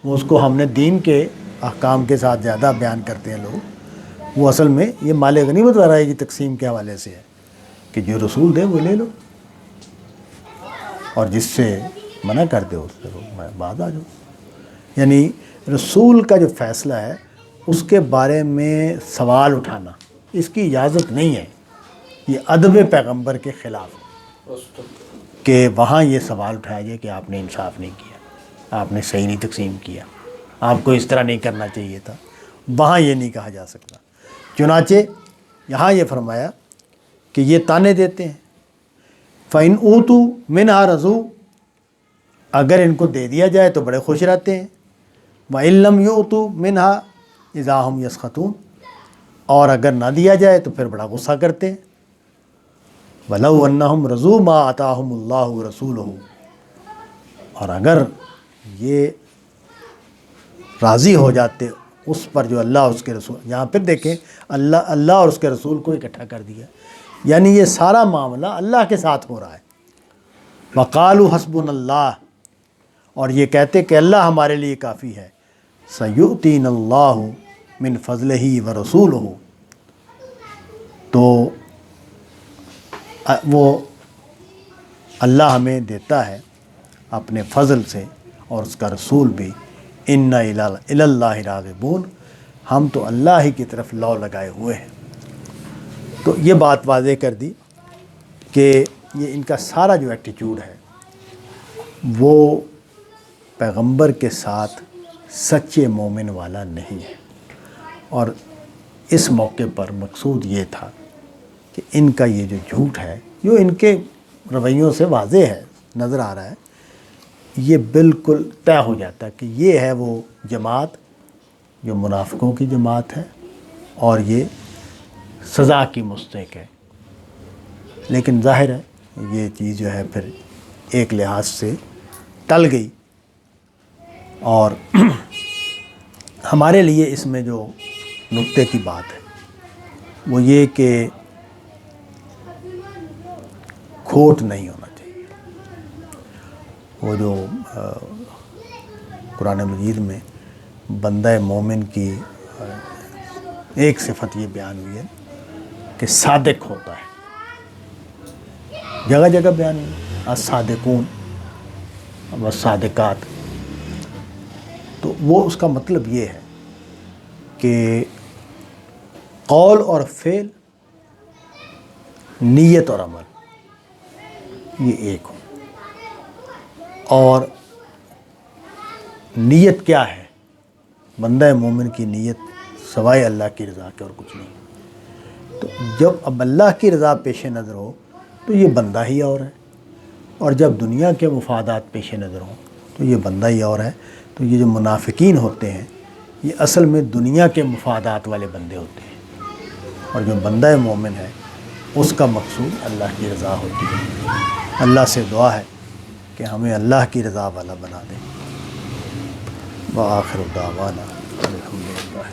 وہ اس کو ہم نے دین کے احکام کے ساتھ زیادہ بیان کرتے ہیں لوگ، وہ اصل میں یہ مال غنیمت وغیرہ کی تقسیم کے حوالے سے ہے کہ جو رسول دے وہ لے لو، اور جس سے منع کر دے اس سے بعد آ جاؤ۔ یعنی رسول کا جو فیصلہ ہے اس کے بارے میں سوال اٹھانا اس کی اجازت نہیں ہے، یہ ادب پیغمبر کے خلاف ہے کہ وہاں یہ سوال اٹھایا جائے کہ آپ نے انصاف نہیں کیا، آپ نے صحیح نہیں تقسیم کیا، آپ کو اس طرح نہیں کرنا چاہیے تھا، وہاں یہ نہیں کہا جا سکتا۔ چنانچہ یہاں یہ فرمایا کہ یہ تانے دیتے ہیں، فَإِنْ أُوتُوا مِنْهَا رَضُوا، اگر ان کو دے دیا جائے تو بڑے خوش رہتے ہیں، وَإِنْ لَمْ يُؤْتُوا مِنْهَا إِذَا هُمْ يَسْخَطُونَ، اور اگر نہ دیا جائے تو پھر بڑا غصہ کرتے ہیں۔ وَلَوْ أَنَّهُمْ رَضُوا مَا آتَاهُمُ اللَّهُ وَرَسُولُهُ، اور اگر یہ راضی ہو جاتے اس پر جو اللہ اس کے رسول، یہاں پھر دیکھیں اللہ اور اس کے رسول کو اکٹھا کر دیا، یعنی یہ سارا معاملہ اللہ کے ساتھ ہو رہا ہے۔ وَقَالُوا حَسْبُنَا اللَّهُ، اور یہ کہتے کہ اللہ ہمارے لیے کافی ہے، سَيُؤْتِينَ اللَّهُ مِنْ فَضْلِهِ وَرَسُولُهُ، تو وہ اللہ ہمیں دیتا ہے اپنے فضل سے اور اس کا رسول بھی، اِنَّا إِلَى اللَّهِ رَاغِبُونَ، ہم تو اللہ ہی کی طرف لو لگائے ہوئے ہیں۔ تو یہ بات واضح کر دی کہ یہ ان کا سارا جو ایٹیٹیوڈ ہے وہ پیغمبر کے ساتھ سچے مومن والا نہیں ہے، اور اس موقع پر مقصود یہ تھا کہ ان کا یہ جو جھوٹ ہے جو ان کے رویوں سے واضح ہے، نظر آ رہا ہے، یہ بالکل طے ہو جاتا ہے کہ یہ ہے وہ جماعت جو منافقوں کی جماعت ہے اور یہ سزا کی مستحق ہے۔ لیکن ظاہر ہے یہ چیز جو ہے پھر ایک لحاظ سے ٹل گئی، اور ہمارے لیے اس میں جو نقطے کی بات ہے وہ یہ کہ کھوٹ نہیں ہونا چاہیے۔ وہ جو قرآن مجید میں بندہ مومن کی ایک صفت یہ بیان ہوئی ہے کہ صادق ہوتا ہے، جگہ جگہ بیان ہوئی، الصادقون والصادقات، تو وہ اس کا مطلب یہ ہے کہ قول اور فعل، نیت اور عمل یہ ایک ہو۔ اور نیت کیا ہے؟ بندہ مومن کی نیت سوائے اللہ کی رضا کے اور کچھ نہیں۔ تو جب اب اللہ کی رضا پیش نظر ہو تو یہ بندہ ہی اور ہے، اور جب دنیا کے مفادات پیش نظر ہوں تو یہ بندہ ہی اور ہے۔ تو یہ جو منافقین ہوتے ہیں یہ اصل میں دنیا کے مفادات والے بندے ہوتے ہیں، اور جو بندہ مومن ہے اس کا مقصود اللہ کی رضا ہوتی ہے۔ اللہ سے دعا ہے کہ ہمیں اللہ کی رضا والا بنا دے۔ وآخر دعوانا الحمدللہ۔